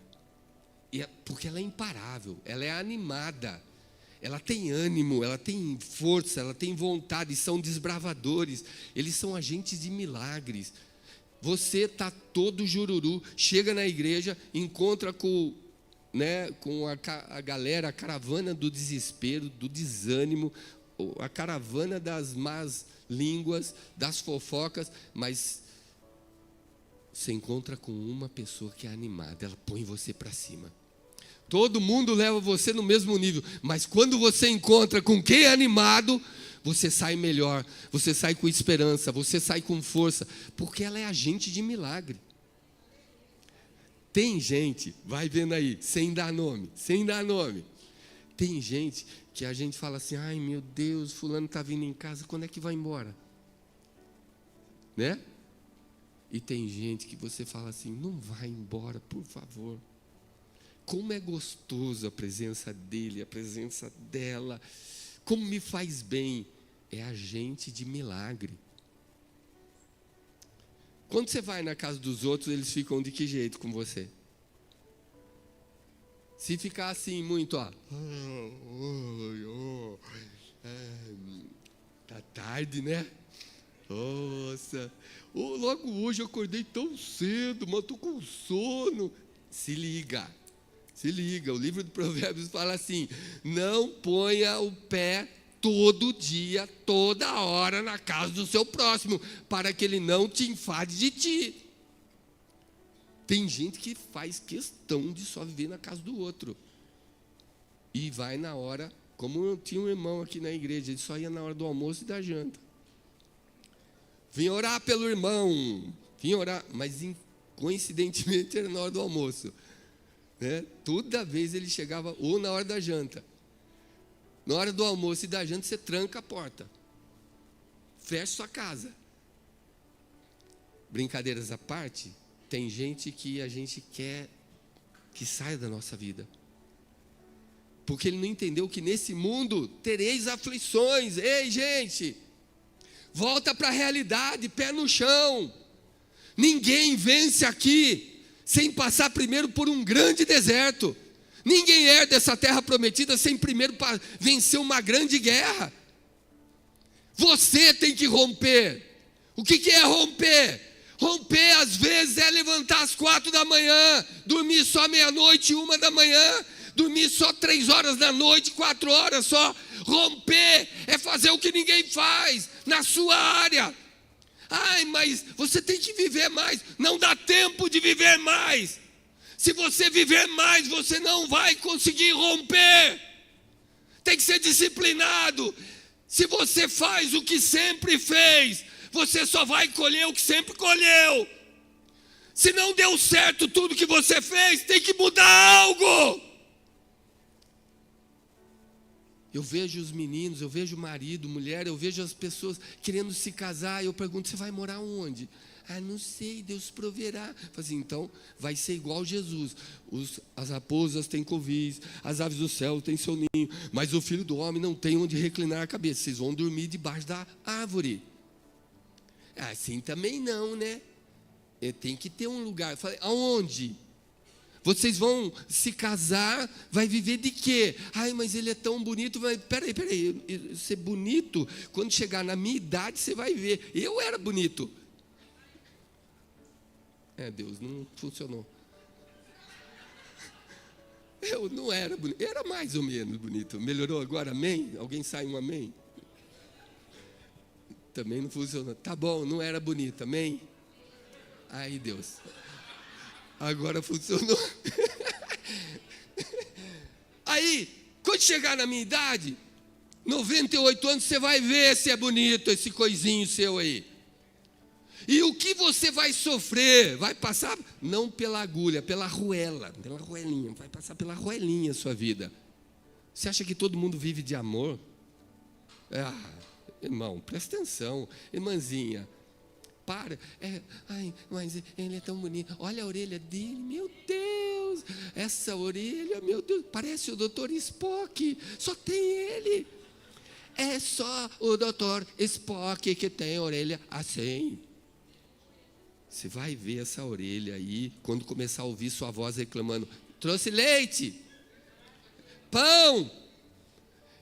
Porque ela é imparável, ela é animada. Ela tem ânimo, ela tem força, ela tem vontade, são desbravadores, eles são agentes de milagres. Você está todo jururu, chega na igreja, encontra com a galera, a caravana do desespero, do desânimo, a caravana das más línguas, das fofocas, mas você encontra com uma pessoa que é animada, ela põe você para cima. Todo mundo leva você no mesmo nível, mas quando você encontra com quem é animado, você sai melhor, você sai com esperança, você sai com força, porque ela é agente de milagre. Tem gente, vai vendo aí, sem dar nome, tem gente que a gente fala assim, ai meu Deus, fulano está vindo em casa, quando é que vai embora? Né? E tem gente que você fala assim, não vai embora, por favor. Como é gostoso a presença dele, a presença dela, como me faz bem. É agente de milagre. Quando você vai na casa dos outros, eles ficam de que jeito com você? Se ficar assim muito, ó, tá tarde, né? Nossa, logo hoje eu acordei tão cedo, mas estou com sono. Se liga, o livro de Provérbios fala assim, não ponha o pé todo dia, toda hora na casa do seu próximo, para que ele não te enfade de ti. Tem gente que faz questão de só viver na casa do outro. E vai na hora, como eu tinha um irmão aqui na igreja, ele só ia na hora do almoço e da janta. Vim orar pelo irmão, mas coincidentemente era na hora do almoço. Né? Toda vez ele chegava ou na hora da janta. Na hora do almoço e da janta você tranca a porta. Fecha sua casa. Brincadeiras à parte, tem gente que a gente quer que saia da nossa vida. Porque ele não entendeu que nesse mundo tereis aflições. Ei, gente, volta para a realidade, pé no chão. Ninguém vence aqui sem passar primeiro por um grande deserto. Ninguém herda essa terra prometida sem primeiro vencer uma grande guerra. Você tem que romper. O que é romper? Romper às vezes é levantar às 4 da manhã, dormir só meia-noite, 1 da manhã, dormir só 3 horas da noite, 4 horas só. Romper é fazer o que ninguém faz na sua área. Ai, mas você tem que viver mais. Não dá tempo de viver mais. Se você viver mais, você não vai conseguir romper. Tem que ser disciplinado. Se você faz o que sempre fez, você só vai colher o que sempre colheu. Se não deu certo tudo que você fez, tem que mudar algo. Eu vejo os meninos, eu vejo o marido, mulher, eu vejo as pessoas querendo se casar. Eu pergunto, você vai morar onde? Ah, não sei, Deus proverá. Assim, então, vai ser igual Jesus. As raposas têm covis, as aves do céu têm seu ninho, mas o filho do homem não tem onde reclinar a cabeça. Vocês vão dormir debaixo da árvore. Assim também não, né? Tem que ter um lugar. Eu falei, aonde? Vocês vão se casar, vai viver de quê? Ai, mas ele é tão bonito. Peraí, ser bonito, quando chegar na minha idade, você vai ver. Eu era bonito. Deus, não funcionou. Eu não era bonito, era mais ou menos bonito. Melhorou agora, amém? Alguém sai um amém? Também não funcionou. Tá bom, não era bonito, amém? Ai, Deus. Agora funcionou. Aí, quando chegar na minha idade, 98 anos, você vai ver se é bonito esse coisinho seu aí. E o que você vai sofrer? Vai passar, não pela agulha, pela arruelinha. Vai passar pela arruelinha a sua vida. Você acha que todo mundo vive de amor? Irmão, presta atenção. Irmãzinha, para. Ai, mas ele é tão bonito. Olha a orelha dele, meu Deus. Essa orelha, meu Deus, parece o Dr. Spock. Só tem ele. É só o Dr. Spock que tem a orelha assim. Você vai ver essa orelha aí, quando começar a ouvir sua voz reclamando: trouxe leite, pão,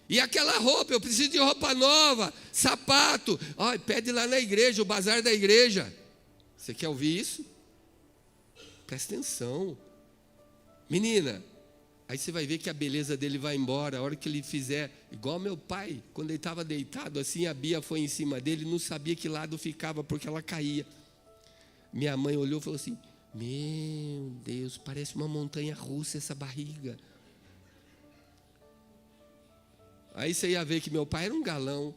e aquela roupa, eu preciso de roupa nova, sapato. Pede lá na igreja, o bazar da igreja. Você quer ouvir isso? Presta atenção. Menina, aí você vai ver que a beleza dele vai embora, a hora que ele fizer, igual meu pai, quando ele estava deitado assim, a Bia foi em cima dele, não sabia que lado ficava, porque ela caía. Minha mãe olhou e falou assim: meu Deus, parece uma montanha russa essa barriga. Aí você ia ver que meu pai era um galão.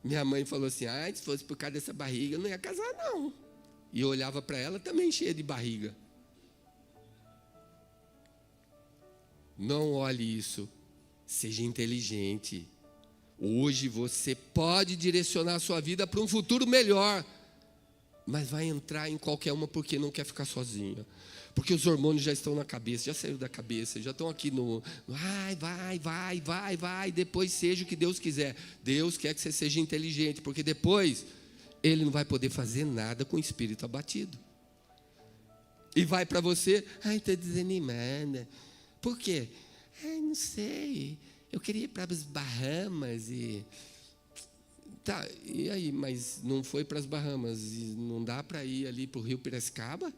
Minha mãe falou assim: se fosse por causa dessa barriga, eu não ia casar não. E eu olhava para ela também cheia de barriga. Não olhe isso. Seja inteligente. Hoje você pode direcionar a sua vida para um futuro melhor, mas vai entrar em qualquer uma porque não quer ficar sozinha. Porque os hormônios já estão na cabeça, já saíram da cabeça, já estão aqui no... Vai, depois seja o que Deus quiser. Deus quer que você seja inteligente, porque depois Ele não vai poder fazer nada com o espírito abatido. E vai para você: estou desanimada. Por quê? Não sei... Eu queria ir para as Bahamas e... Tá, e aí? Mas não foi para as Bahamas e não dá para ir ali para o Rio Piracicaba?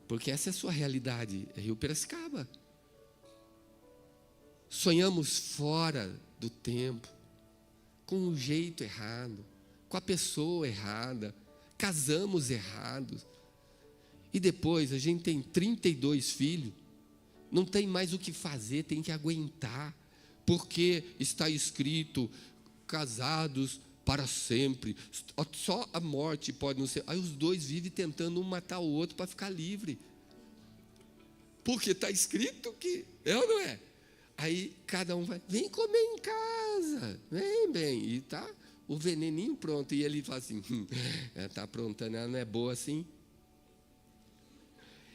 Porque essa é a sua realidade, é Rio Piracicaba. Sonhamos fora do tempo, com um jeito errado, com a pessoa errada, casamos errados. E depois a gente tem 32 filhos, não tem mais o que fazer, tem que aguentar, porque está escrito: casados para sempre, só a morte pode não ser. Aí os dois vivem tentando um matar o outro para ficar livre, porque está escrito que é ou não é? Aí cada um vai: vem comer em casa, vem bem, e está o veneninho pronto, e ele fala assim: está aprontando, ela não é boa assim?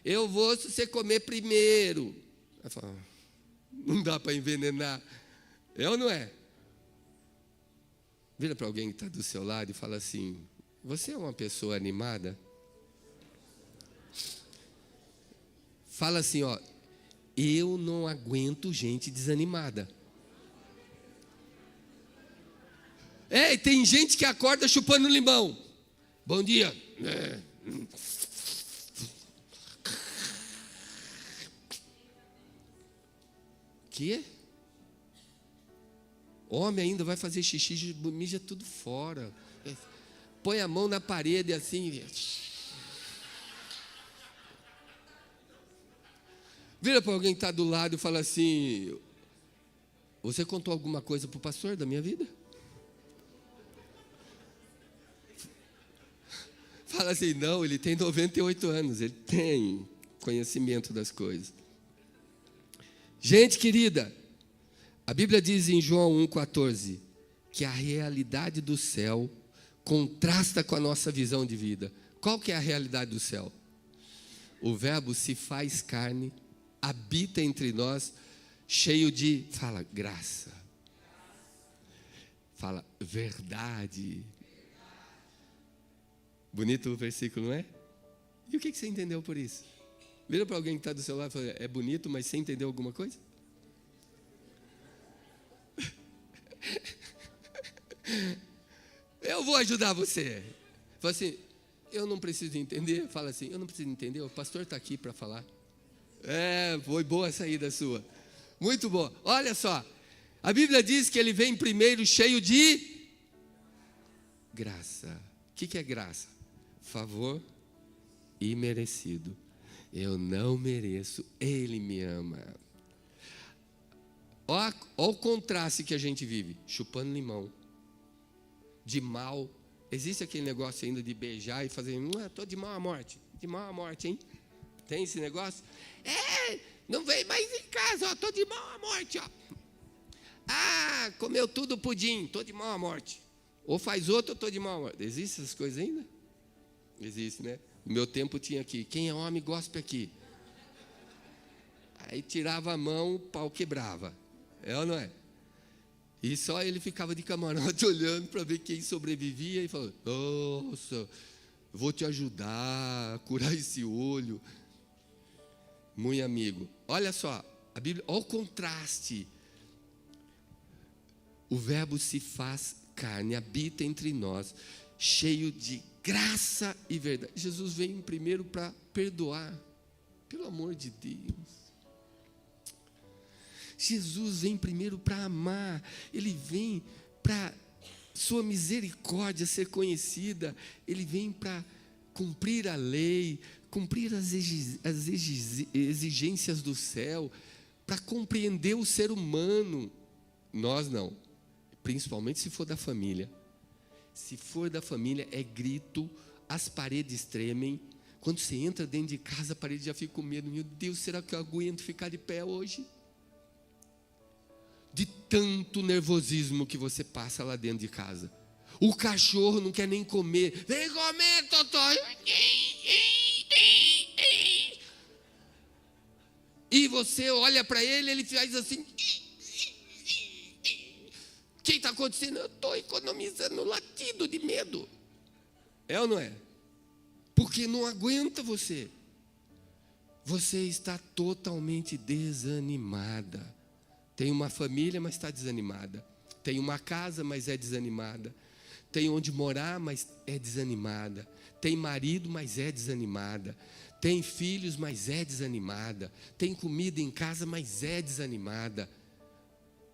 Eu vou se você comer primeiro. Ela fala: não dá para envenenar, é ou não é? Vira para alguém que está do seu lado e fala assim: você é uma pessoa animada? Fala assim: eu não aguento gente desanimada. E tem gente que acorda chupando limão. Bom dia. Que? Homem ainda vai fazer xixi, mija tudo fora. Põe a mão na parede assim. Vira para alguém que está do lado e fala assim: você contou alguma coisa para o pastor da minha vida? Fala assim: não, ele tem 98 anos, ele tem conhecimento das coisas. Gente querida, a Bíblia diz em João 1,14 que a realidade do céu contrasta com a nossa visão de vida. Qual que é a realidade do céu? O Verbo se faz carne, habita entre nós, cheio de, fala, graça. Fala, verdade. Bonito o versículo, não é? E o que você entendeu por isso? Vira para alguém que está do seu lado e fala: é bonito, mas você entendeu alguma coisa? Eu vou ajudar você. Fala assim: Eu não preciso entender. Fala assim, eu não preciso entender, o pastor está aqui para falar. Foi boa a saída sua. Muito boa. Olha só, a Bíblia diz que ele vem primeiro cheio de graça. O que é graça? Favor imerecido. Eu não mereço, Ele me ama. Olha o contraste que a gente vive, chupando limão. De mal, existe aquele negócio ainda de beijar e fazer, estou de mal à morte, hein? Tem esse negócio? Não vem mais em casa, estou de mal à morte, ó. Comeu tudo pudim, estou de mal à morte. Ou faz outro, eu estou de mal à morte. Existem essas coisas ainda? Existe, né? No meu tempo tinha aqui, quem é homem, gospe aqui. Aí tirava a mão, o pau quebrava. É ou não é? E só ele ficava de camarote olhando para ver quem sobrevivia e falou, nossa, vou te ajudar a curar esse olho. Muito amigo. Olha só, a Bíblia, olha o contraste. O verbo se faz carne, habita entre nós, cheio de graça e verdade. Jesus veio primeiro para perdoar, pelo amor de Deus. Jesus vem primeiro para amar, Ele vem para sua misericórdia ser conhecida, Ele vem para cumprir a lei, cumprir as exigências do céu, para compreender o ser humano. Nós não, principalmente se for da família. Se for da família, é grito, as paredes tremem. Quando você entra dentro de casa, a parede já fica com medo. Meu Deus, será que eu aguento ficar de pé hoje? De tanto nervosismo que você passa lá dentro de casa. O cachorro não quer nem comer. Vem comer, Totó. E você olha para ele, ele faz assim. O que está acontecendo? Eu estou economizando latido de medo. É ou não é? Porque não aguenta você. Você está totalmente desanimada. Tem uma família, mas está desanimada. Tem uma casa, mas é desanimada. Tem onde morar, mas é desanimada. Tem marido, mas é desanimada. Tem filhos, mas é desanimada. Tem comida em casa, mas é desanimada.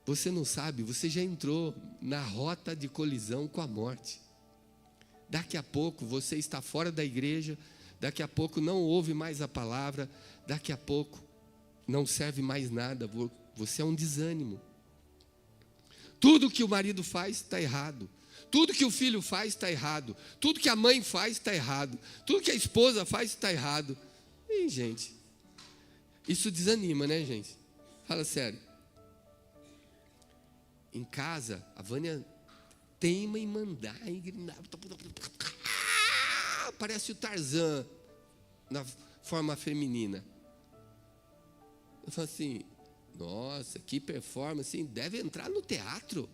Você não sabe, você já entrou na rota de colisão com a morte. Daqui a pouco você está fora da igreja, daqui a pouco não ouve mais a palavra, daqui a pouco não serve mais nada, você é um desânimo. Tudo que o marido faz está errado, tudo que o filho faz está errado, tudo que a mãe faz está errado, tudo que a esposa faz está errado. E gente, isso desanima, né, gente? Fala sério. Em casa, a Vânia teima em mandar, parece o Tarzan na forma feminina. Eu falo assim, nossa, que performance, hein? Deve entrar no teatro.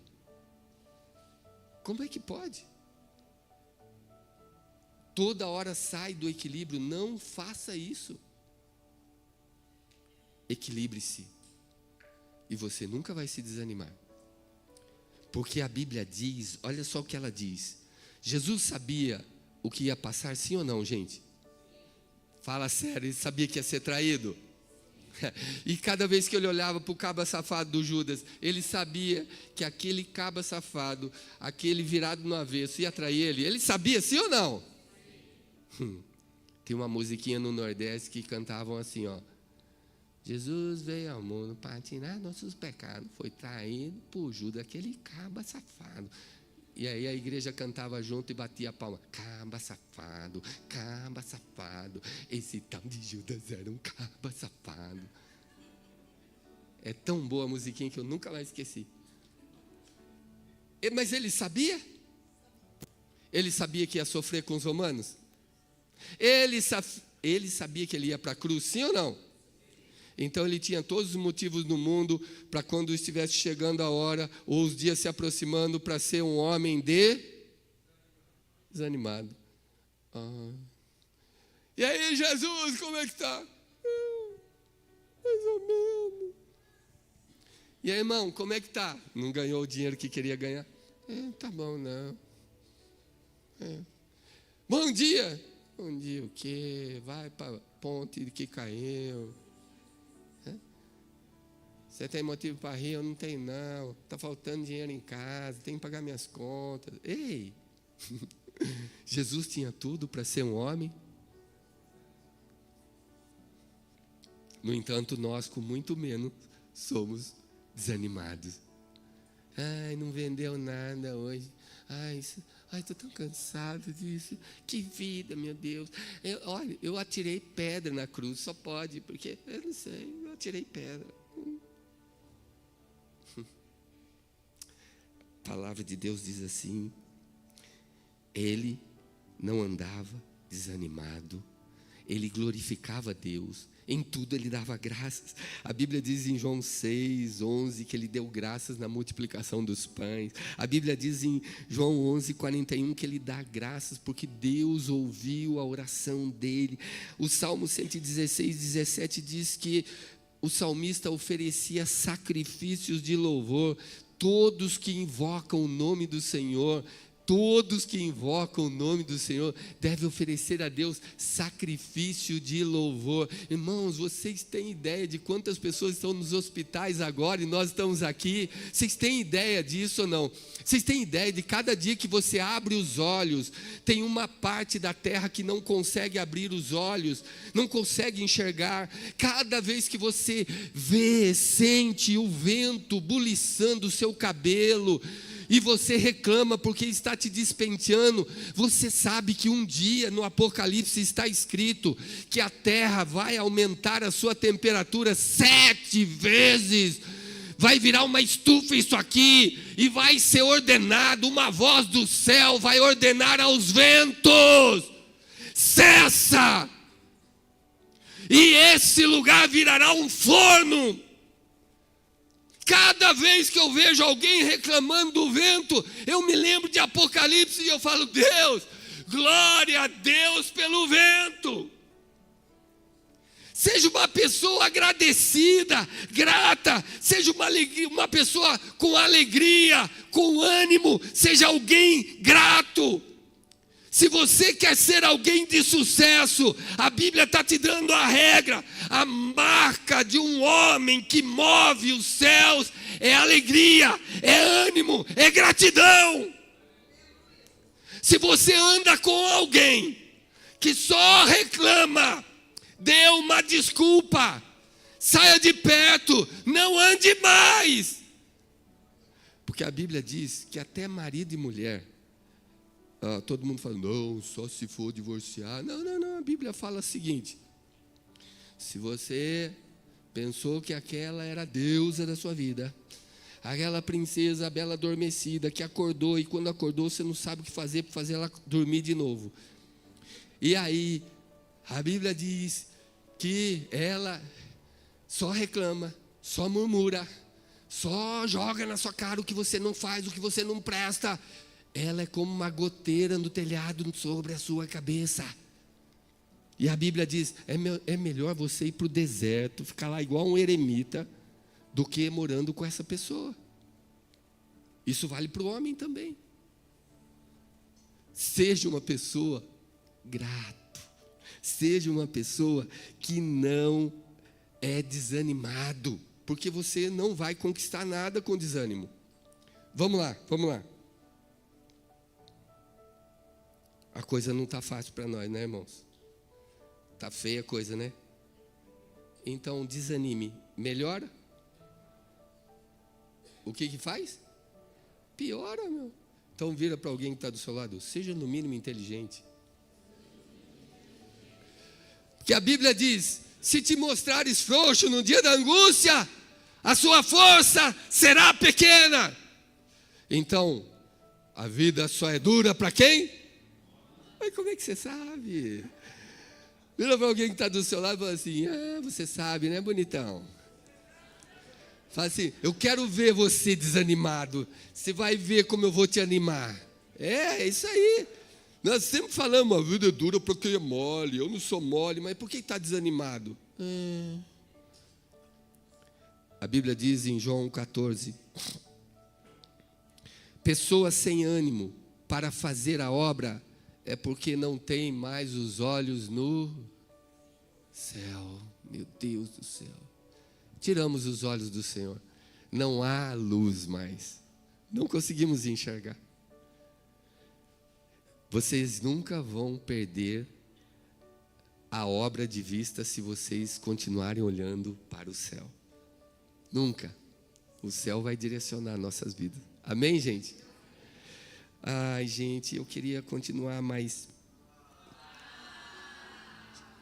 Como é que pode? Toda hora sai do equilíbrio, não faça isso. Equilibre-se e você nunca vai se desanimar. Porque a Bíblia diz, olha só o que ela diz. Jesus sabia o que ia passar, sim ou não, gente? Fala sério, ele sabia que ia ser traído? E cada vez que ele olhava para o caba safado do Judas, ele sabia que aquele caba safado, aquele virado no avesso, ia trair ele. Ele sabia, sim ou não? Tem uma musiquinha no Nordeste que cantavam assim, ó. Jesus veio ao mundo para tirar nossos pecados, foi traído por Judas, aquele caba safado. E aí a igreja cantava junto e batia a palma. Caba safado, esse tal de Judas era um caba safado. É tão boa a musiquinha que eu nunca mais esqueci. Mas ele sabia? Ele sabia que ia sofrer com os romanos? Ele sabia que ele ia para a cruz, sim ou não? Então ele tinha todos os motivos do mundo para quando estivesse chegando a hora, ou os dias se aproximando, para ser um homem desanimado. E aí, Jesus, como é que está? Mais ou menos. E aí, irmão, como é que está? Não ganhou o dinheiro que queria ganhar? Tá bom, não. Bom dia. Um dia o quê? Vai para a ponte que caiu. Você tem motivo para rir? Eu não tenho, não. Está faltando dinheiro em casa, tenho que pagar minhas contas. Ei! Jesus tinha tudo para ser um homem. No entanto, nós, com muito menos, somos desanimados. Ai, não vendeu nada hoje. Ai, estou tão cansado disso. Que vida, meu Deus. Olha, eu atirei pedra na cruz, só pode, porque eu não sei, eu atirei pedra. A palavra de Deus diz assim: ele não andava desanimado, ele glorificava a Deus, em tudo ele dava graças. A Bíblia diz em João 6:11 que ele deu graças na multiplicação dos pães. A Bíblia diz em João 11:41 que ele dá graças porque Deus ouviu a oração dele. O Salmo 116:17 diz que o salmista oferecia sacrifícios de louvor. Todos que invocam o nome do Senhor, todos que invocam o nome do Senhor devem oferecer a Deus sacrifício de louvor. Irmãos, vocês têm ideia de quantas pessoas estão nos hospitais agora e nós estamos aqui? Vocês têm ideia disso ou não? Vocês têm ideia de cada dia que você abre os olhos, tem uma parte da terra que não consegue abrir os olhos, não consegue enxergar. Cada vez que você vê, sente o vento buliçando o seu cabelo, e você reclama porque está te despenteando, você sabe que um dia no Apocalipse está escrito que a terra vai aumentar a sua temperatura 7 vezes, vai virar uma estufa isso aqui, e vai ser ordenado, uma voz do céu vai ordenar aos ventos: cessa! E esse lugar virará um forno. Cada vez que eu vejo alguém reclamando do vento, eu me lembro de Apocalipse e eu falo: Deus, glória a Deus pelo vento. Seja uma pessoa agradecida, grata, seja uma pessoa com alegria, com ânimo, seja alguém grato. Se você quer ser alguém de sucesso, a Bíblia está te dando a regra. A marca de um homem que move os céus é alegria, é ânimo, é gratidão. Se você anda com alguém que só reclama, dê uma desculpa, saia de perto, não ande mais. Porque a Bíblia diz que até marido e mulher, todo mundo fala: não, só se for divorciar. Não, a Bíblia fala o seguinte: se você pensou que aquela era a deusa da sua vida, aquela princesa bela adormecida que acordou, e quando acordou você não sabe o que fazer para fazer ela dormir de novo, e aí a Bíblia diz que ela só reclama, só murmura, só joga na sua cara o que você não faz, o que você não presta. Ela é como uma goteira no telhado sobre a sua cabeça. E a Bíblia diz: é melhor você ir para o deserto, ficar lá igual um eremita, do que morando com essa pessoa. Isso vale para o homem também. Seja uma pessoa grata. Seja uma pessoa que não é desanimado, porque você não vai conquistar nada com desânimo. Vamos lá. A coisa não está fácil para nós, né, irmãos? Está feia a coisa, né? Então, desanime. Melhora? O que faz? Piora, meu. Então, vira para alguém que está do seu lado: seja no mínimo inteligente. Porque a Bíblia diz: se te mostrares frouxo no dia da angústia, a sua força será pequena. Então, a vida só é dura para quem? Mas como é que você sabe? Vira para alguém que está do seu lado e fala assim: você sabe, né, bonitão? Fala assim: eu quero ver você desanimado. Você vai ver como eu vou te animar. É isso aí. Nós sempre falamos: a vida é dura para quem é mole. Eu não sou mole, mas por que está desanimado? A Bíblia diz em João 14: pessoas sem ânimo para fazer a obra é porque não tem mais os olhos no céu. Meu Deus do céu. Tiramos os olhos do Senhor. Não há luz mais. Não conseguimos enxergar. Vocês nunca vão perder a obra de vista se vocês continuarem olhando para o céu. Nunca. O céu vai direcionar nossas vidas. Amém, gente? Ai, gente, eu queria continuar, mas...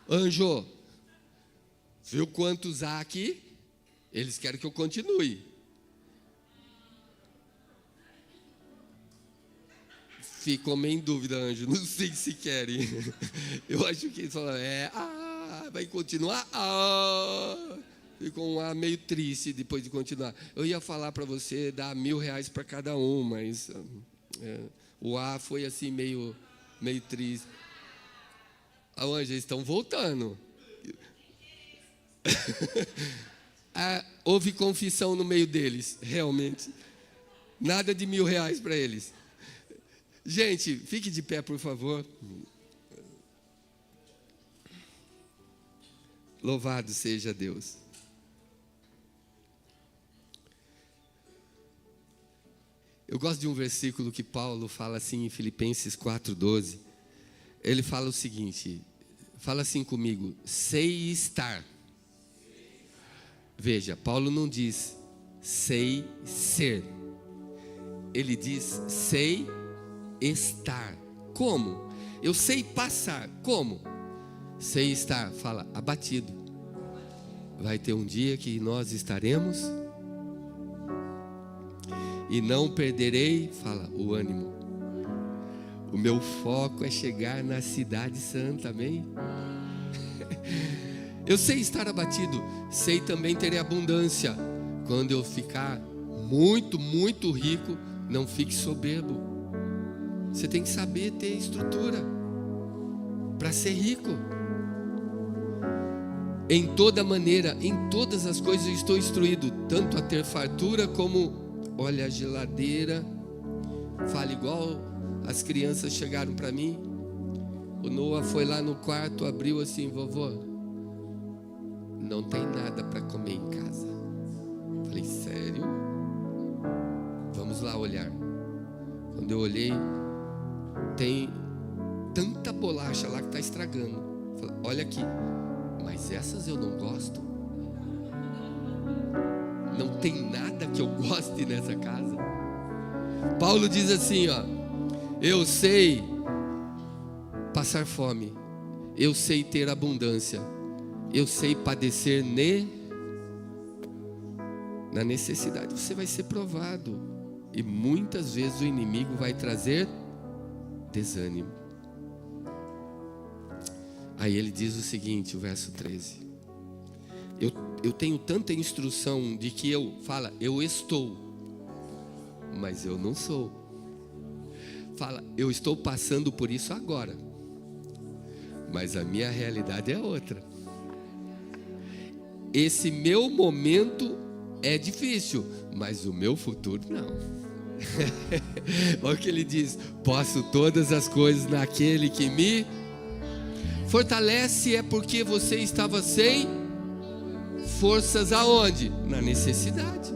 Anjo, viu quantos há aqui? Eles querem que eu continue. Ficou meio em dúvida, Anjo. Não sei se querem. Eu acho que eles falaram, vai continuar? Ficou meio triste depois de continuar. Eu ia falar para você dar R$1.000 para cada um, mas o foi assim meio triste. Anjo, eles estão voltando. Houve confissão no meio deles, realmente. Nada de R$1.000 para eles. Gente, fique de pé, por favor. Louvado seja Deus. Eu gosto de um versículo que Paulo fala assim em Filipenses 4:12. Ele fala o seguinte, fala assim comigo, sei estar. Veja, Paulo não diz sei ser. Ele diz sei estar. Como? Eu sei passar. Como? Sei estar. Fala, abatido. Vai ter um dia que nós estaremos e não perderei, fala, o ânimo. O meu foco é chegar na cidade santa, amém? Eu sei estar abatido, sei também ter abundância. Quando eu ficar muito, muito rico, não fique soberbo. Você tem que saber ter estrutura para ser rico. Em toda maneira, em todas as coisas eu estou instruído, tanto a ter fartura como, olha, a geladeira. Fala igual as crianças chegaram para mim. O Noah foi lá no quarto, abriu assim, vovó, não tem nada para comer em casa. Falei, sério? Vamos lá olhar. Quando eu olhei, tem tanta bolacha lá que está estragando. Falei, olha aqui, mas essas eu não gosto. Não tem nada que eu goste nessa casa. Paulo diz assim, ó, eu sei passar fome, eu sei ter abundância, eu sei padecer na necessidade. Você vai ser provado e muitas vezes o inimigo vai trazer desânimo. Aí ele diz o seguinte, o verso 13, eu tenho tanta instrução de que eu estou, mas eu não sou. Fala, eu estou passando por isso agora, mas a minha realidade é outra. Esse meu momento é difícil, mas o meu futuro não. Olha o que ele diz, posso todas as coisas naquele que me fortalece. É porque você estava sem forças aonde? Na necessidade.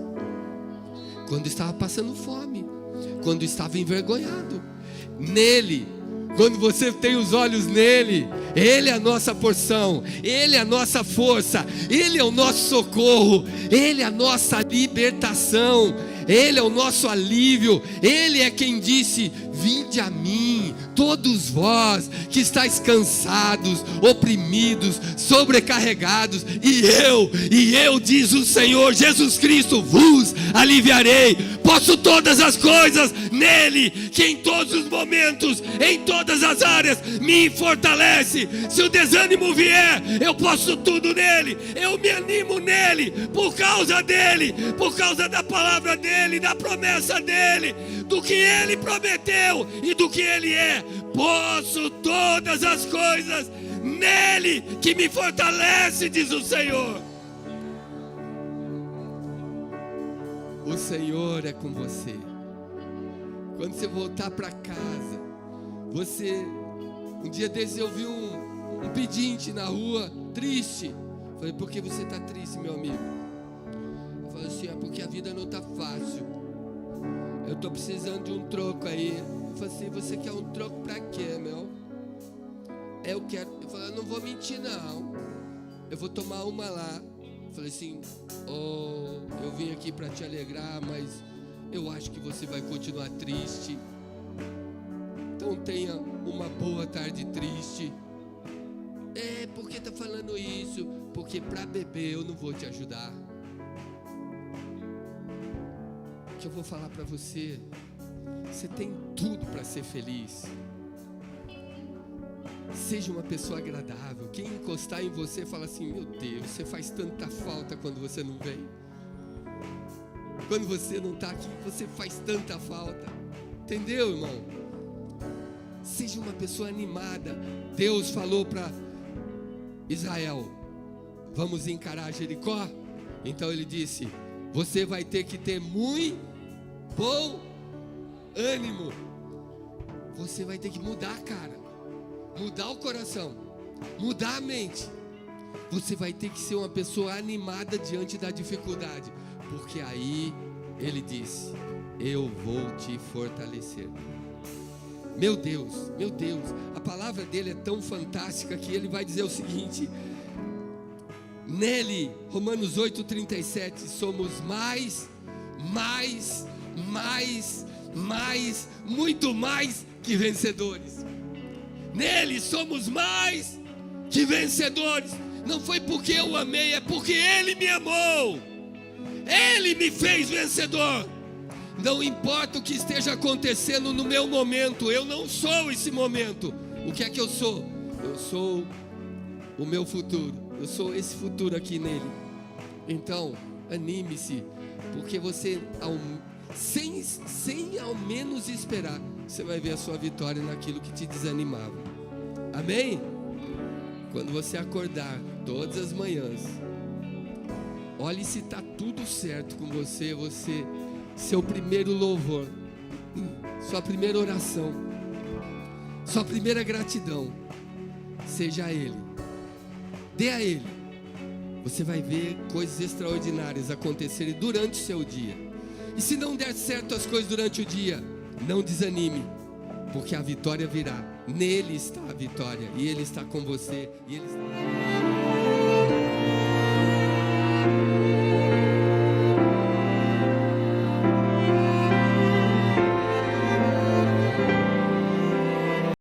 Quando estava passando fome, quando estava envergonhado. Nele, quando você tem os olhos nele, ele é a nossa porção, ele é a nossa força, ele é o nosso socorro, ele é a nossa libertação, ele é o nosso alívio. Ele é quem disse, vinde a mim, todos vós que estáis cansados, oprimidos, sobrecarregados, e eu, diz o Senhor Jesus Cristo, vos aliviarei. Posso todas as coisas nele, que em todos os momentos, em todas as áreas, me fortalece. Se o desânimo vier, eu posso tudo nele, eu me animo nele, por causa dele, por causa da palavra dele, da promessa dele, do que ele prometeu e do que ele é. Posso todas as coisas nele que me fortalece, diz o Senhor. O Senhor é com você. Quando você voltar para casa, você Um dia desses eu vi um pedinte na rua, triste. Falei, por que você está triste, meu amigo? Ele falou assim, é porque a vida não está fácil. Eu estou precisando de um troco aí. Eu falei assim, você quer um troco para quê, meu? Eu quero. Eu falei, eu não vou mentir não. Eu vou tomar uma lá. Eu falei assim, eu vim aqui para te alegrar, mas eu acho que você vai continuar triste. Então tenha uma boa tarde triste. Por que tá falando isso? Porque para beber eu não vou te ajudar. O que eu vou falar para você? Você tem tudo para ser feliz. Seja uma pessoa agradável. Quem encostar em você fala assim, meu Deus, você faz tanta falta quando você não vem. Quando você não está aqui, você faz tanta falta. Entendeu, irmão? Seja uma pessoa animada. Deus falou para Israel, vamos encarar Jericó? Então ele disse, você vai ter que ter muito bom ânimo. Você vai ter que mudar, cara. Mudar o coração. Mudar a mente. Você vai ter que ser uma pessoa animada diante da dificuldade. Porque aí ele disse, eu vou te fortalecer. Meu Deus, a palavra dele é tão fantástica que ele vai dizer o seguinte: nele, Romanos 8,37, somos muito mais que vencedores. Nele somos mais que vencedores. Não foi porque eu amei, é porque ele me amou. Ele me fez vencedor. Não importa o que esteja acontecendo no meu momento, eu não sou esse momento. O que é que eu sou? Eu sou o meu futuro. Eu sou esse futuro aqui nele. Então, anime-se, porque você, sem ao menos esperar, você vai ver a sua vitória naquilo que te desanimava. Amém? Quando você acordar todas as manhãs, olhe se está tudo certo com você. Seu primeiro louvor, sua primeira oração, sua primeira gratidão, seja a Ele. Dê a Ele. Você vai ver coisas extraordinárias acontecerem durante o seu dia. E se não der certo as coisas durante o dia, não desanime, porque a vitória virá. Nele está a vitória, e Ele está com você, e Ele está...